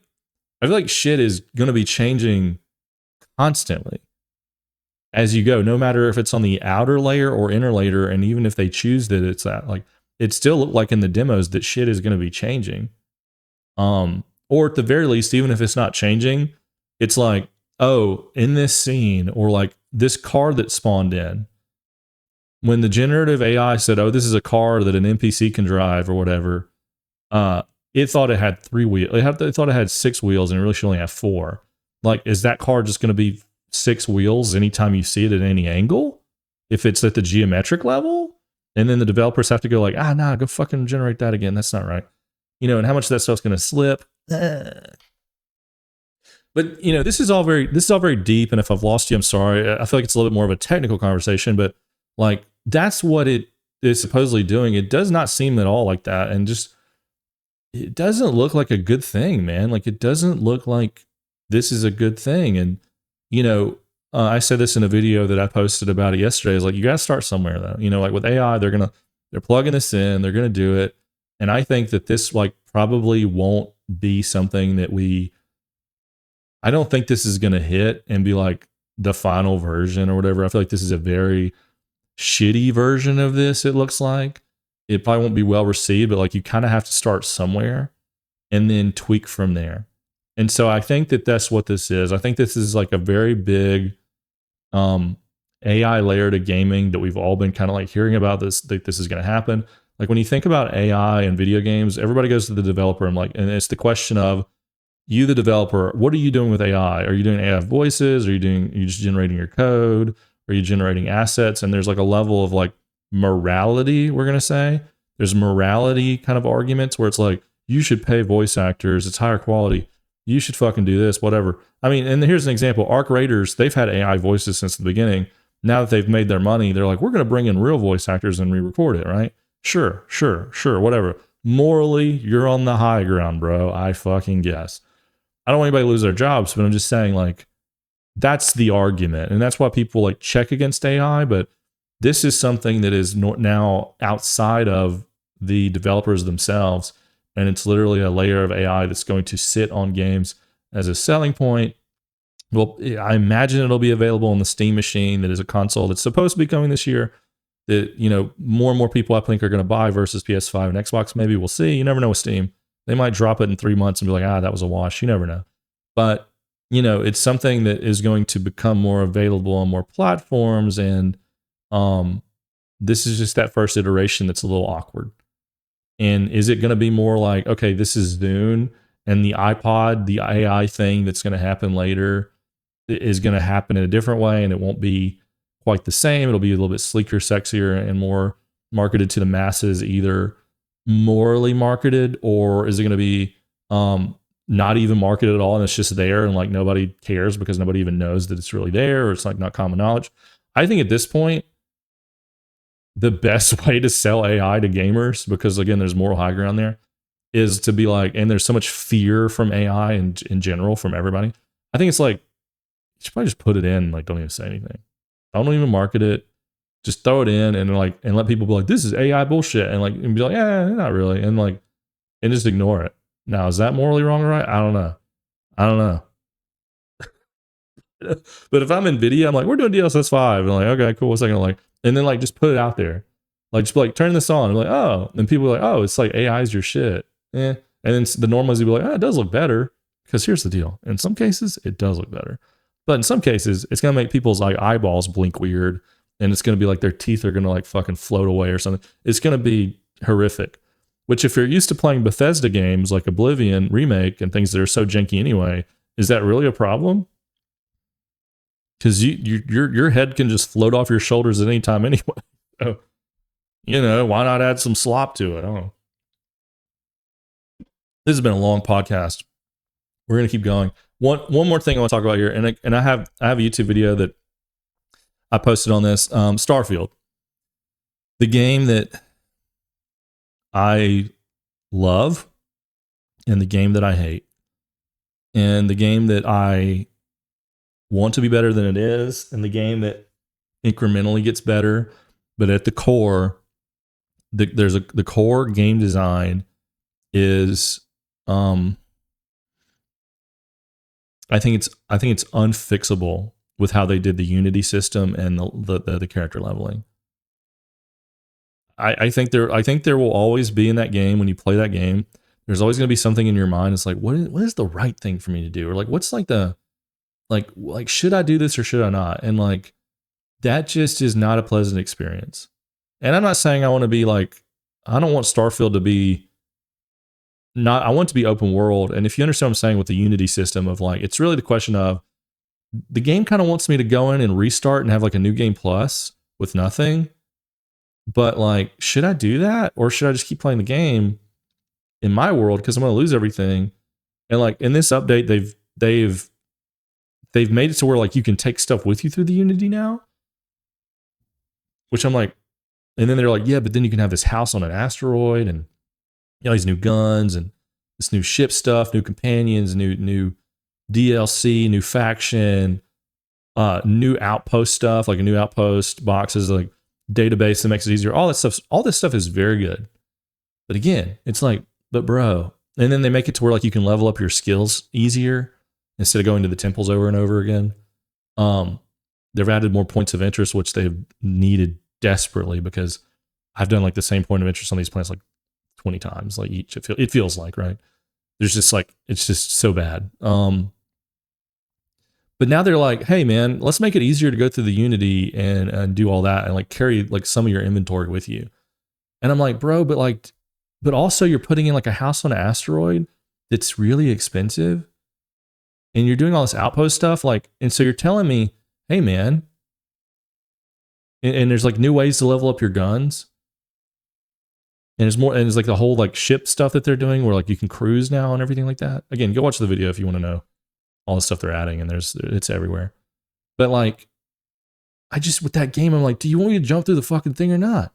shit is going to be changing constantly as you go, no matter if it's on the outer layer or inner layer. And even if they choose that it's that, like, it still looked like in the demos that shit is going to be changing. Or at the very least, even if it's not changing, it's like, oh, in this scene, or like this car that spawned in, when the generative AI said, oh, this is a car that an NPC can drive or whatever, it thought it had 3 wheels. It thought it had 6 wheels, and it really should only have 4. Like, is that car just going to be 6 wheels anytime you see it at any angle, if it's at the geometric level? And then the developers have to go like, nah, go fucking generate that again. That's not right. You know, and how much of that stuff's going to slip. But, you know, this is all very deep. And if I've lost you, I'm sorry. I feel like it's a little bit more of a technical conversation, but like, that's what it is supposedly doing. It does not seem at all like that. And just, it doesn't look like a good thing, man. Like, it doesn't look like this is a good thing. And, you know, I said this in a video that I posted about it yesterday, is like, you got to start somewhere though. You know, like with AI, they're plugging this in, they're going to do it. And I think that this like probably won't be something that I don't think this is going to hit and be like the final version or whatever. I feel like this is a very shitty version of this. It looks like it probably won't be well received, but like, you kind of have to start somewhere and then tweak from there. And so I think that that's what this is. I think this is like a very big AI layer to gaming that we've all been kind of like hearing about this, that this is going to happen. Like, when you think about AI and video games, everybody goes to the developer and it's the question of, you, the developer, what are you doing with AI? Are you doing AI voices? Are you just generating your code? Are you generating assets? And there's like a level of like morality, we're going to say. There's morality kind of arguments where it's like, you should pay voice actors, it's higher quality. You should fucking do this, whatever. I mean, and here's an example. Arc Raiders, they've had AI voices since the beginning. Now that they've made their money, they're like, we're going to bring in real voice actors and re-record it, right? Sure, whatever. morally, you're on the high ground, bro. I fucking guess. I don't want anybody to lose their jobs, but I'm just saying, like, that's the argument. And that's why people like check against AI. But this is something that is now outside of the developers themselves. And it's literally a layer of AI that's going to sit on games as a selling point. Well, I imagine it'll be available on the Steam machine. That is a console that's supposed to be coming this year. That, you know, more and more people I think are going to buy versus PS5 and Xbox. Maybe we'll see. You never know with Steam. They might drop it in 3 months and be like, that was a wash. You never know. But, you know, it's something that is going to become more available on more platforms. And this is just that first iteration that's a little awkward. And is it going to be more like, okay, this is Zune, and the iPod, the AI thing that's going to happen later is going to happen in a different way, and it won't be quite the same. It'll be a little bit sleeker, sexier, and more marketed to the masses, either morally marketed, or is it going to be not even marketed at all, and it's just there, and like nobody cares because nobody even knows that it's really there, or it's like not common knowledge. I think at this point, the best way to sell AI to gamers, because again, there's moral high ground there, is to be like, and there's so much fear from AI and in general from everybody. I think it's like, you should probably just put it in, like, don't even say anything. Don't even market it. Just throw it in and like, and let people be like, this is AI bullshit. And like, and be like, yeah, not really. And like, and just ignore it. Now, is that morally wrong or right? I don't know. But if I'm NVIDIA, I'm like, we're doing DLSS 5. And like, okay, cool. What's that gonna like? And then like, just put it out there. Like, just be like, turn this on. And like, oh. And people are like, oh, it's like AI's your shit. And then the normals will be like, it does look better. Because here's the deal. In some cases, it does look better. But in some cases, it's going to make people's like eyeballs blink weird. And it's going to be like their teeth are going to like fucking float away or something. It's going to be horrific. Which, if you're used to playing Bethesda games like Oblivion Remake and things that are so janky anyway, is that really a problem? Because your head can just float off your shoulders at any time anyway. So, you know, why not add some slop to it? I don't know. This has been a long podcast. We're going to keep going. One more thing I want to talk about here, and I have a YouTube video that I posted on this. Starfield, the game that I love, and the game that I hate, and the game that I want to be better than it is, and the game that incrementally gets better, but at the core, the core game design is I think it's unfixable with how they did the Unity system and the character leveling. I think there will always be in that game, when you play that game, there's always going to be something in your mind. It's like, what is the right thing for me to do? Or like, what's like the, like, should I do this or should I not? And like, that just is not a pleasant experience. And I'm not saying I want to be like, I don't want Starfield to be not, I want it to be open world. And if you understand what I'm saying with the Unity system of like, it's really the question of, the game kind of wants me to go in and restart and have like a new game plus with nothing. But like, should I do that? Or should I just keep playing the game in my world? Because I'm going to lose everything. And like, in this update, they've made it to where like you can take stuff with you through the Unity now. Which I'm like, and then they're like, yeah, but then you can have this house on an asteroid and, you know, these new guns and this new ship stuff, new companions, new DLC, new faction, new outpost stuff, like a new outpost boxes, like database that makes it easier. All this stuff is very good. But again, it's like, but bro, and then they make it to where like you can level up your skills easier instead of going to the temples over and over again. They've added more points of interest, which they've needed desperately, because I've done like the same point of interest on these planets like 20 times, like each. It feels like, right? There's just like, it's just so bad. But now they're like, hey man, let's make it easier to go through the Unity and do all that and like carry like some of your inventory with you. And I'm like, bro, but also you're putting in like a house on an asteroid that's really expensive, and you're doing all this outpost stuff, like, and so you're telling me, hey man, and there's like new ways to level up your guns. And there's more, and it's like the whole like ship stuff that they're doing where like you can cruise now and everything like that. Again, go watch the video if you want to know all the stuff they're adding, and it's everywhere. But like, I just, with that game, I'm like, do you want me to jump through the fucking thing or not?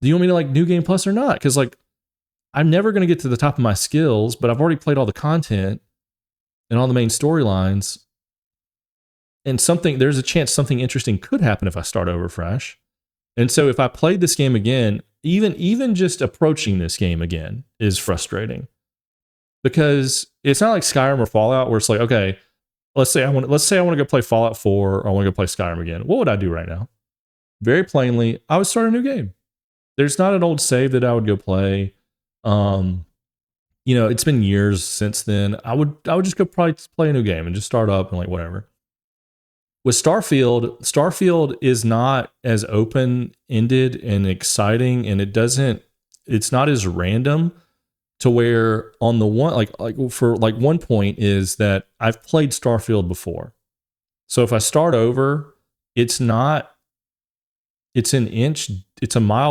Do you want me to like new game plus or not? Because like, I'm never going to get to the top of my skills, but I've already played all the content and all the main storylines. And there's a chance something interesting could happen if I start over fresh. And so if I played this game again, even just approaching this game again is frustrating, because it's not like Skyrim or Fallout where it's like, okay, let's say I want to go play Fallout 4 or I want to go play Skyrim again. What would I do right now? Very plainly, I would start a new game. There's not an old save that I would go play. It's been years since then. I would just go probably play a new game and just start up and like whatever. With Starfield is not as open-ended and exciting, and it's not as random, to where on the one, one point is that I've played Starfield before. So if I start over, it's a mile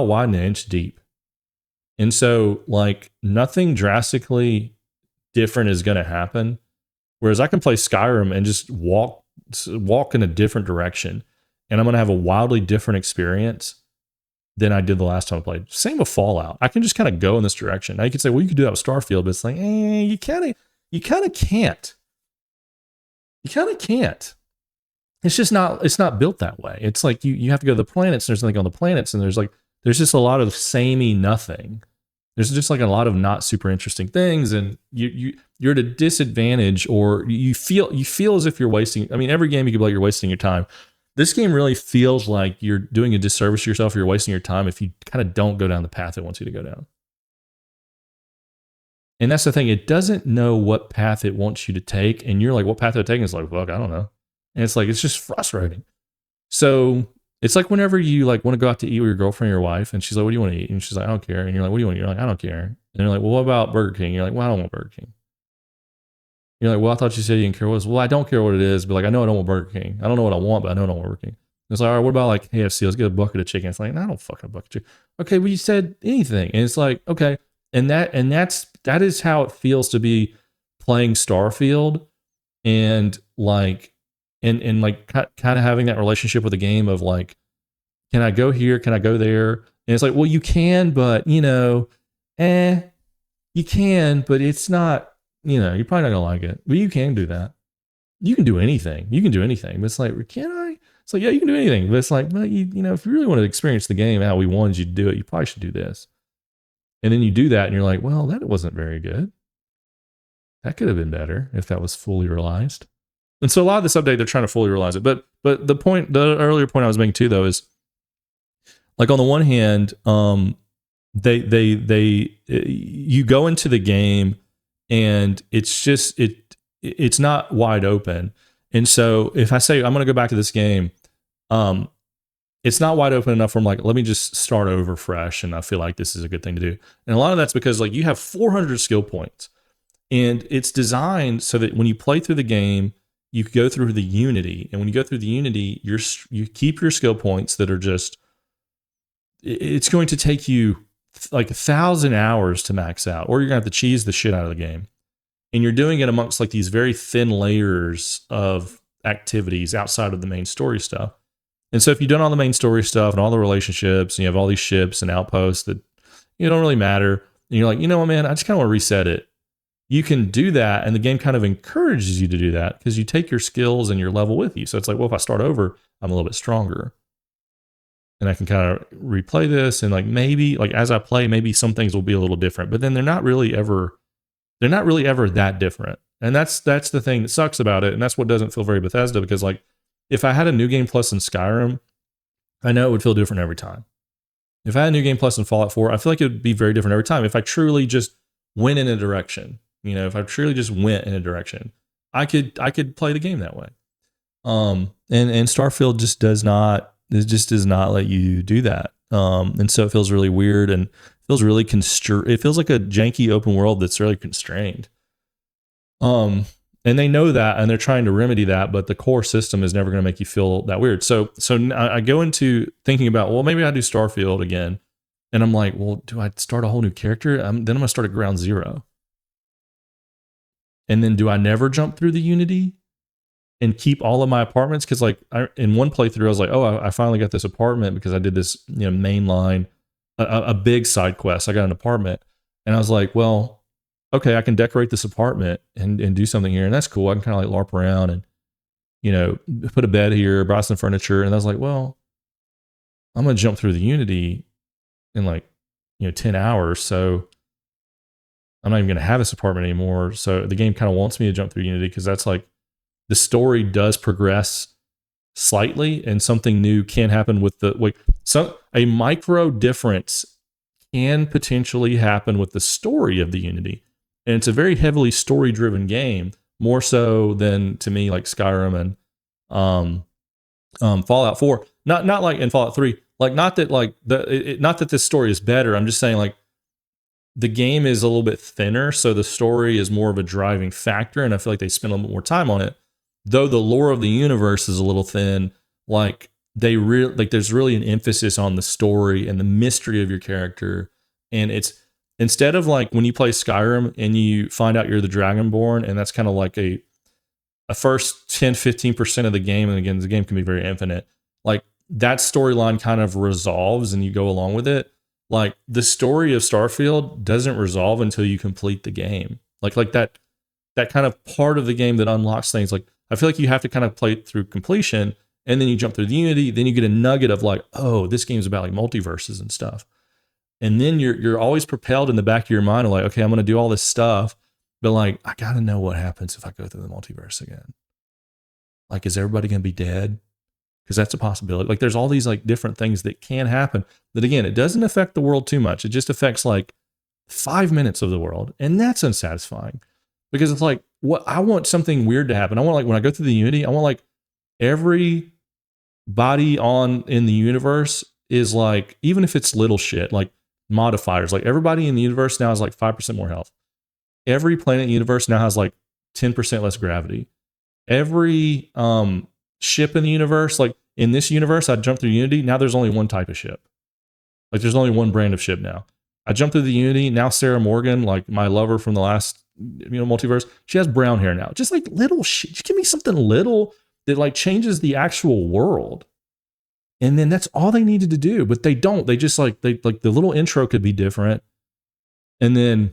wide and an inch deep. And so like nothing drastically different is going to happen. Whereas I can play Skyrim and just walk in a different direction, and I'm going to have a wildly different experience than I did the last time I played. Same with Fallout. I can just kind of go in this direction. Now you could say, well, you could do that with Starfield, but it's like, you kind of can't. You kind of can't. It's not built that way. It's like you have to go to the planets, and there's nothing on the planets, and there's just a lot of samey nothing. There's just like a lot of not super interesting things, and you're at a disadvantage, or you feel as if you're wasting. I mean, every game you could be like you're wasting your time. This game really feels like you're doing a disservice to yourself. You're wasting your time if you kind of don't go down the path it wants you to go down. And that's the thing. It doesn't know what path it wants you to take, and you're like, what path they're taking? It's like, fuck, I don't know. And it's like, it's just frustrating. So it's like whenever you like want to go out to eat with your girlfriend or your wife, and she's like, what do you want to eat? And she's like, I don't care. And you're like, what do you want? You're like, I don't care. And they're like, well, what about Burger King? You're like, well, I don't want Burger King. You're like, well, I thought you said you didn't care what it was. Well, I don't care what it is, but like, I know I don't want Burger King. I don't know what I want, but I know I don't want Burger King. It's like, all right, what about like KFC? Let's get a bucket of chicken. It's like, no, I don't fucking bucket of chicken. Okay, well, you said anything. And it's like, okay. And that is how it feels to be playing Starfield, and like, and like kind of having that relationship with the game of like, can I go here? Can I go there? And it's like, well, you can, but you can, but it's not, you're probably not gonna like it. But you can do that. You can do anything. But it's like, can I? It's like, yeah, you can do anything. But it's like, well, if you really want to experience the game how we wanted you to do it, you probably should do this. And then you do that, and you're like, well, that wasn't very good. That could have been better if that was fully realized. And so a lot of this update, they're trying to fully realize it. But the earlier point I was making too, though, is like on the one hand, you go into the game and it's not wide open. And so if I say I'm going to go back to this game, it's not wide open enough where I'm like, let me just start over fresh, and I feel like this is a good thing to do. And a lot of that's because like you have 400 skill points, and it's designed so that when you play through the game, you go through the Unity, and when you go through the Unity, you keep your skill points that are just. It's going to take you like 1,000 hours to max out, or you're gonna have to cheese the shit out of the game. And you're doing it amongst like these very thin layers of activities outside of the main story stuff. And so if you've done all the main story stuff and all the relationships, and you have all these ships and outposts that don't really matter, and you're like, you know what, man, I just kind of want to reset it. You can do that, and the game kind of encourages you to do that because you take your skills and your level with you. So it's like, well, if I start over, I'm a little bit stronger. And I can kind of replay this, and like maybe like as I play, maybe some things will be a little different, but then they're not really ever that different. And that's the thing that sucks about it. And that's what doesn't feel very Bethesda, because like if I had a new game plus in Skyrim, I know it would feel different every time. If I had a new game plus in Fallout 4, I feel like it would be very different every time. If I truly just went in a direction, if I truly just went in a direction, I could play the game that way. And Starfield just does not let you do that. And so it feels really weird and feels really it feels like a janky open world that's really constrained. And they know that, and they're trying to remedy that, but the core system is never going to make you feel that weird. So I go into thinking about, well, maybe I do Starfield again. And I'm like, well, do I start a whole new character? Then I'm going to start at ground zero. And then do I never jump through the Unity and keep all of my apartments? Because like in one playthrough, I was like, oh, I finally got this apartment because I did this main line, a big side quest. I got an apartment. And I was like, well, okay, I can decorate this apartment and do something here. And that's cool. I can kind of like LARP around and, you know, put a bed here, buy some furniture. And I was like, well, I'm going to jump through the Unity in like, 10 hours. So I'm not even going to have this apartment anymore. So the game kind of wants me to jump through Unity because that's like the story does progress slightly and something new can happen with the like a micro difference can potentially happen with the story of the Unity. And it's a very heavily story driven game, more so than to me like Skyrim and Fallout 4. Not like in Fallout 3. Like not that like not that this story is better. I'm just saying like the game is a little bit thinner, so the story is more of a driving factor, and I feel like they spend a little bit more time on it. Though the lore of the universe is a little thin, like there's really an emphasis on the story and the mystery of your character. And it's instead of like when you play Skyrim and you find out you're the Dragonborn, and that's kind of like a first 10-15% of the game, and again, the game can be very infinite. Like that storyline kind of resolves and you go along with it. Like the story of Starfield doesn't resolve until you complete the game. Like that kind of part of the game that unlocks things. Like I feel like you have to kind of play it through completion, and then you jump through the Unity, then you get a nugget of like, oh, this game's about like multiverses and stuff. And then you're always propelled in the back of your mind of like, okay, I'm going to do all this stuff, but like, I got to know what happens if I go through the multiverse again. Like, is everybody going to be dead? Because that's a possibility. Like there's all these like different things that can happen that again, it doesn't affect the world too much. It just affects like 5 minutes of the world. And that's unsatisfying because it's like, what I want something weird to happen. I want like, when I go through the Unity, I want like every body in the universe is like, even if it's little shit, like modifiers, like everybody in the universe now has like 5% more health. Every planet in the universe now has like 10% less gravity. Every, ship in the universe, like in this universe, I jumped through Unity. Now there's only one type of ship. Like there's only one brand of ship now. I jumped through the Unity. Now Sarah Morgan, like my lover from the last, multiverse, she has brown hair now. Just like little shit. Just give me something little that like changes the actual world. And then that's all they needed to do, but they don't. They just like the little intro could be different. And then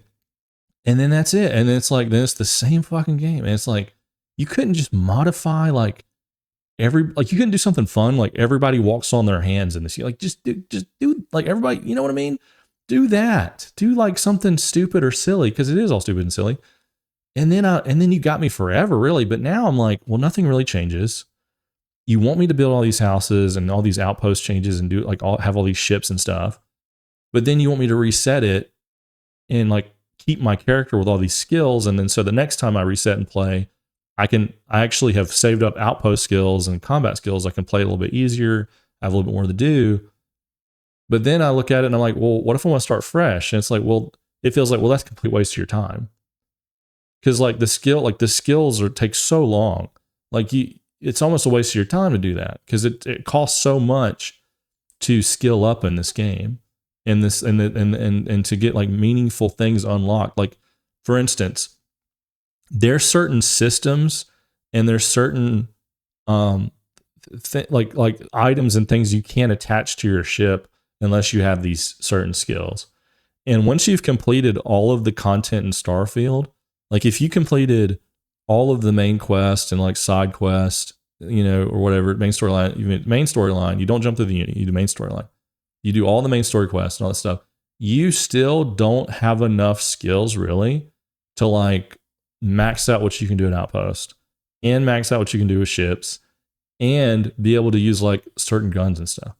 that's it. And then it's like, then it's the same fucking game. And it's like, you couldn't just modify like you couldn't do something fun like everybody walks on their hands in this. Like just do like everybody, you know what I mean? Do that. Do like something stupid or silly because it is all stupid and silly. And then you got me forever, really. But now I'm like, well, nothing really changes. You want me to build all these houses and all these outpost changes and do like have all these ships and stuff, but then you want me to reset it and like keep my character with all these skills. And then so the next time I reset and play, I actually have saved up outpost skills and combat skills. I can play a little bit easier. I have a little bit more to do. But then I look at it and I'm like, well, what if I want to start fresh? And it's like, well, it feels like, well, that's a complete waste of your time. Because like the skills take so long. Like it's almost a waste of your time to do that because it costs so much to skill up in this game and to get like meaningful things unlocked. Like for instance, there's certain systems and there's certain like items and things you can't attach to your ship unless you have these certain skills. And once you've completed all of the content in Starfield, like if you completed all of the main quest and like side quest, or whatever, main storyline, you don't jump through the Unity, you do main storyline. You do all the main story quests and all that stuff. You still don't have enough skills really to like max out what you can do at Outpost and max out what you can do with ships and be able to use like certain guns and stuff.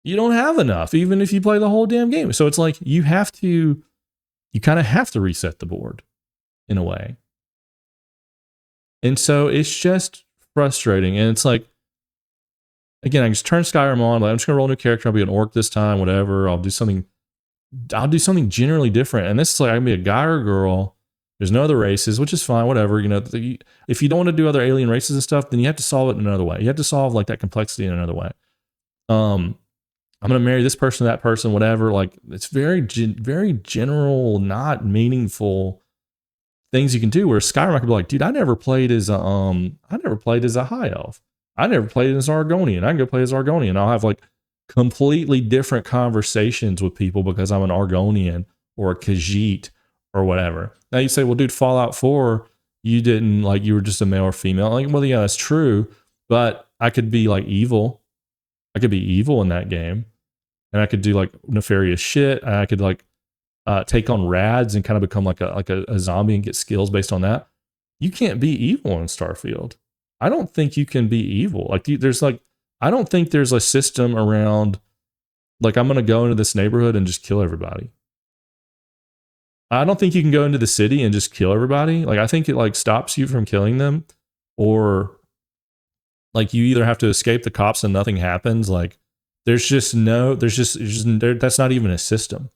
You don't have enough, even if you play the whole damn game. So it's like you kind of have to reset the board in a way. And so it's just frustrating. And it's like, again, I just turn Skyrim on, like I'm just gonna roll a new character, I'll be an orc this time, whatever. I'll do something generally different. And this is like, I can be a guy or a girl. There's no other races, which is fine, whatever. If you don't want to do other alien races and stuff, then you have to solve it in another way. You have to solve like that complexity in another way. I'm going to marry this person, that person, whatever. Like it's very general, not meaningful things you can do. Where Skyrim, I could be like, dude, I never played as a high elf. I never played as Argonian. I can go play as Argonian. I'll have like completely different conversations with people because I'm an Argonian or a Khajiit or whatever. Now you say, well, dude, Fallout 4, you didn't like, you were just a male or female. Like, well, yeah, that's true, but I could be like evil. I could be evil in that game, and I could do like nefarious shit. And I could like take on rads and kind of become like a zombie and get skills based on that. You can't be evil in Starfield. I don't think you can be evil. Like there's like, I don't think there's a system around like, I'm going to go into this neighborhood and just kill everybody. I don't think you can go into the city and just kill everybody. Like, I think it like stops you from killing them, or like you either have to escape the cops and nothing happens. Like that's not even a system.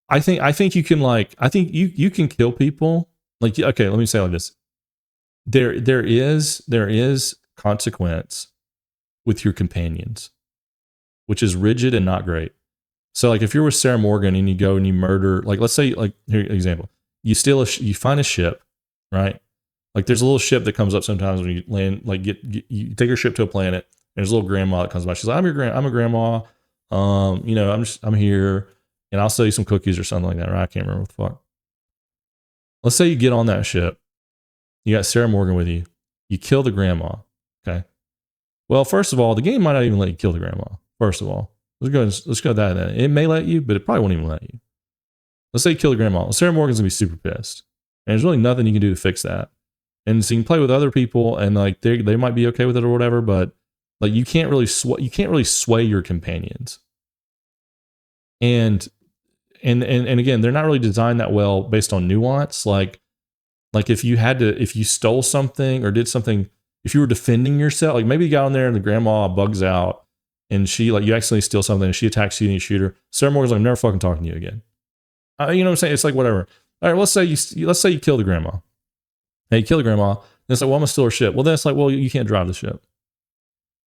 I think you can like, I think you can kill people. Like, okay, let me say it like this. There is consequence with your companions, which is rigid and not great. So like if you're with Sarah Morgan and you go and you murder, like let's say, like here example, you find a ship, right? Like there's a little ship that comes up sometimes when you land, like you take your ship to a planet, and there's a little grandma that comes by. She's like, I'm a grandma. I'm here, and I'll sell you some cookies or something like that. Right? I can't remember what the fuck. Let's say you get on that ship. You got Sarah Morgan with you. You kill the grandma. Okay. Well, first of all, the game might not even let you kill the grandma. First of all, let's go that. It may let you, but it probably won't even let you. Let's say you kill the grandma. Well, Sarah Morgan's gonna be super pissed, and there's really nothing you can do to fix that. And so you can play with other people, and like they might be okay with it or whatever, but like you can't really sway your companions. And again, they're not really designed that well based on nuance. Like if you stole something or did something, if you were defending yourself, like maybe you got on there and the grandma bugs out and she like, you accidentally steal something and she attacks you and you shoot her. Sarah Morgan's like, I'm never fucking talking to you again. You know what I'm saying? It's like, whatever. All right, let's say you kill the grandma. Hey, you kill the grandma. And it's like, well, I'm gonna steal her ship. Well, then it's like, well, you can't drive the ship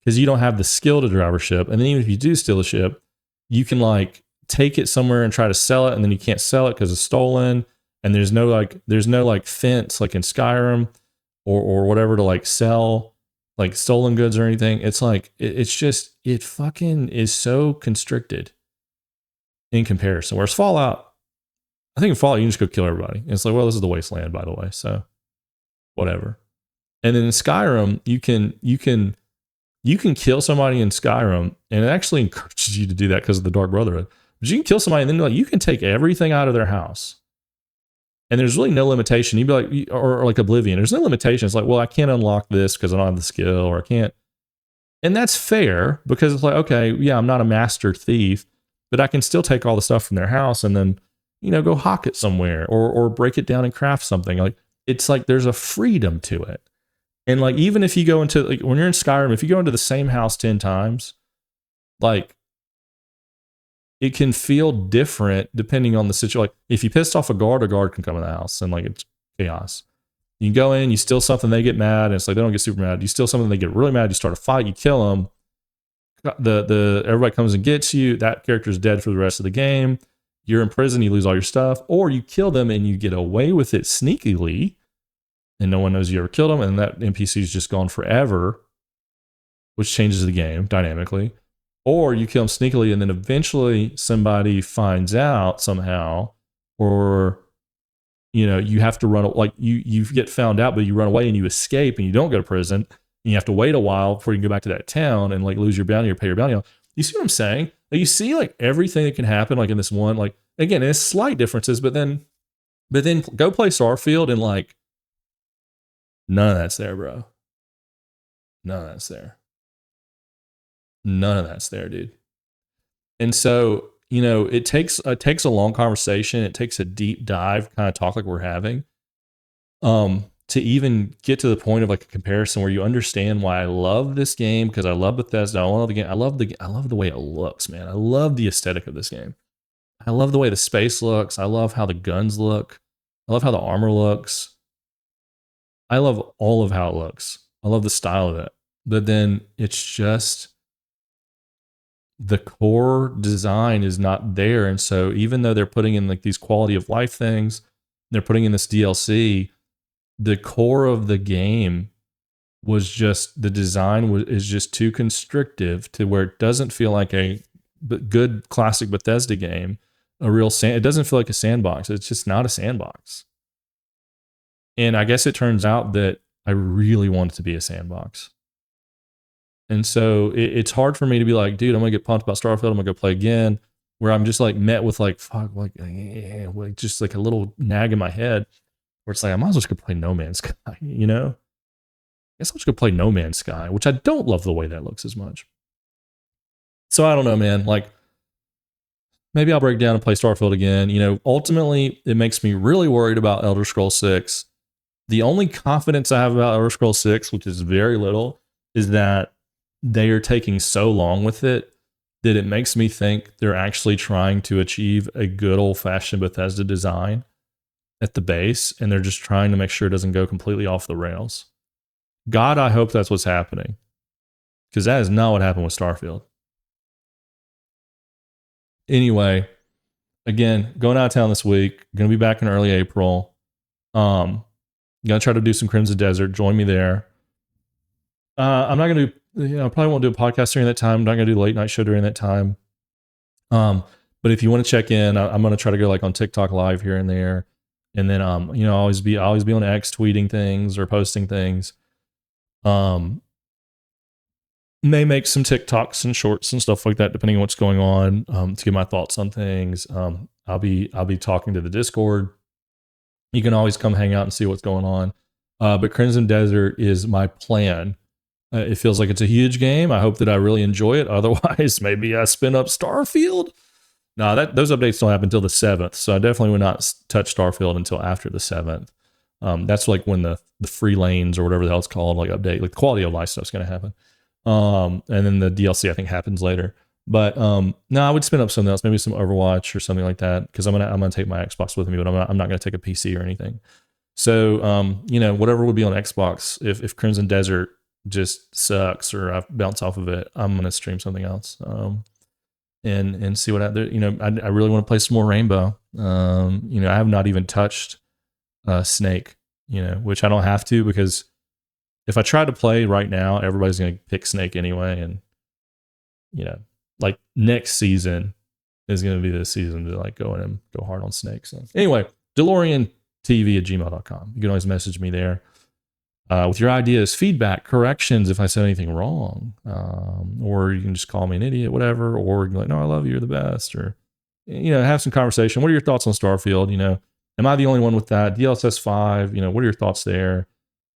because you don't have the skill to drive her ship. And then even if you do steal the ship, you can like take it somewhere and try to sell it, and then you can't sell it because it's stolen. And there's no like fence like in Skyrim or whatever to like sell like stolen goods or anything. It's like it fucking is so constricted in comparison. Whereas Fallout, I think in Fallout you can just go kill everybody. And it's like, well, this is the wasteland, by the way, so whatever. And then in Skyrim, you can kill somebody in Skyrim, and it actually encourages you to do that because of the Dark Brotherhood. But you can kill somebody, and then like you can take everything out of their house. And there's really no limitation. You'd be like, or like Oblivion, there's no limitation. It's like, well, I can't unlock this because I don't have the skill, or I can't. And that's fair because it's like, okay, yeah, I'm not a master thief, but I can still take all the stuff from their house and then, go hawk it somewhere or break it down and craft something. Like, it's like there's a freedom to it. And like, even if you go into, like, when you're in Skyrim, if you go into the same house 10 times, like, it can feel different depending on the situation. Like if you pissed off a guard can come in the house and like it's chaos. You can go in, you steal something, they get mad, and it's like they don't get super mad. You steal something, they get really mad. You start a fight, you kill them. Everybody comes and gets you. That character's dead for the rest of the game. You're in prison, you lose all your stuff, or you kill them and you get away with it sneakily, and no one knows you ever killed them, and that NPC is just gone forever, which changes the game dynamically. Or you kill them sneakily, and then eventually somebody finds out somehow, or you have to run. Like you get found out, but you run away and you escape, and you don't go to prison. And you have to wait a while before you can go back to that town and like lose your bounty or pay your bounty off. You see what I'm saying? Like you see like everything that can happen like in this one. Like again, it's slight differences, but then go play Starfield and like none of that's there, bro. None of that's there. None of that's there, dude. And so, it takes a long conversation. It takes a deep dive kind of talk like we're having, to even get to the point of like a comparison where you understand why I love this game, because I love Bethesda. I love the game. I love the way it looks, man. I love the aesthetic of this game. I love the way the space looks. I love how the guns look. I love how the armor looks. I love all of how it looks. I love the style of it. But then it's just the core design is not there. And so even though they're putting in like these quality of life things, they're putting in this DLC, the core of the game was just, the design is just too constrictive to where it doesn't feel like a good classic Bethesda game. a real it doesn't feel like a sandbox. It's just not a sandbox. And I guess it turns out that I really want it to be a sandbox. And so it's hard for me to be like, dude, I'm gonna get pumped about Starfield. I'm gonna go play again. Where I'm just like met with like, fuck, like just like a little nag in my head, where it's like, I might as well just go play No Man's Sky, you know? I guess I'll just go play No Man's Sky, which I don't love the way that looks as much. So I don't know, man. Like, maybe I'll break down and play Starfield again. You know, ultimately, it makes me really worried about Elder Scrolls 6. The only confidence I have about Elder Scrolls 6, which is very little, is that they are taking so long with it that it makes me think they're actually trying to achieve a good old-fashioned Bethesda design at the base, and they're just trying to make sure it doesn't go completely off the rails. God, I hope that's what's happening, because that is not what happened with Starfield. Anyway, again, going out of town this week. Going to be back in early April. Going to try to do some Crimson Desert. Join me there. I'm not going to do, I probably won't do a podcast during that time. I'm not going to do the late night show during that time. But if you want to check in, I'm going to try to go like on TikTok live here and there. And then, you know, I'll always be on X tweeting things or posting things. May make some TikToks and shorts and stuff like that, depending on what's going on, to get my thoughts on things. I'll be talking to the Discord. You can always come hang out and see what's going on. But Crimson Desert is my plan. It feels like it's a huge game. I hope that I really enjoy it. Otherwise, maybe I spin up Starfield. No, those updates don't happen until the 7th. So I definitely would not touch Starfield until after the 7th. That's like when the free lanes or whatever the hell it's called, like update, like the quality of life stuff's going to happen. And then the DLC I think happens later. But no, I would spin up something else, maybe some Overwatch or something like that, because I'm gonna take my Xbox with me, but I'm not gonna take a PC or anything. So you know, whatever would be on Xbox, if Crimson Desert just sucks or I bounce off of it, I'm gonna stream something else. And see what you know. I really want to play some more Rainbow. You know, I have not even touched Snake. You know, which I don't have to, because if I try to play right now, everybody's going to pick Snake anyway. And, you know, like next season is going to be the season to like go in and go hard on Snake. So anyway, DeLoreanTV@gmail.com. You can always message me there with your ideas, feedback, corrections if I said anything wrong. Or you can just call me an idiot, whatever. Or you can be like, no, I love you, you're the best. Or, you know, have some conversation. What are your thoughts on Starfield? You know, am I the only one with that? DLSS 5, you know, what are your thoughts there?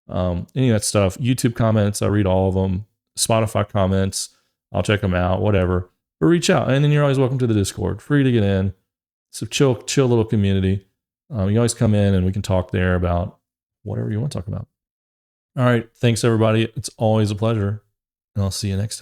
Any of that stuff. YouTube comments, I read all of them. Spotify comments, I'll check them out, whatever. Or reach out. And then you're always welcome to the Discord. Free to get in. It's a chill little community. You always come in and we can talk there about whatever you want to talk about. All right. Thanks, everybody. It's always a pleasure. And I'll see you next time.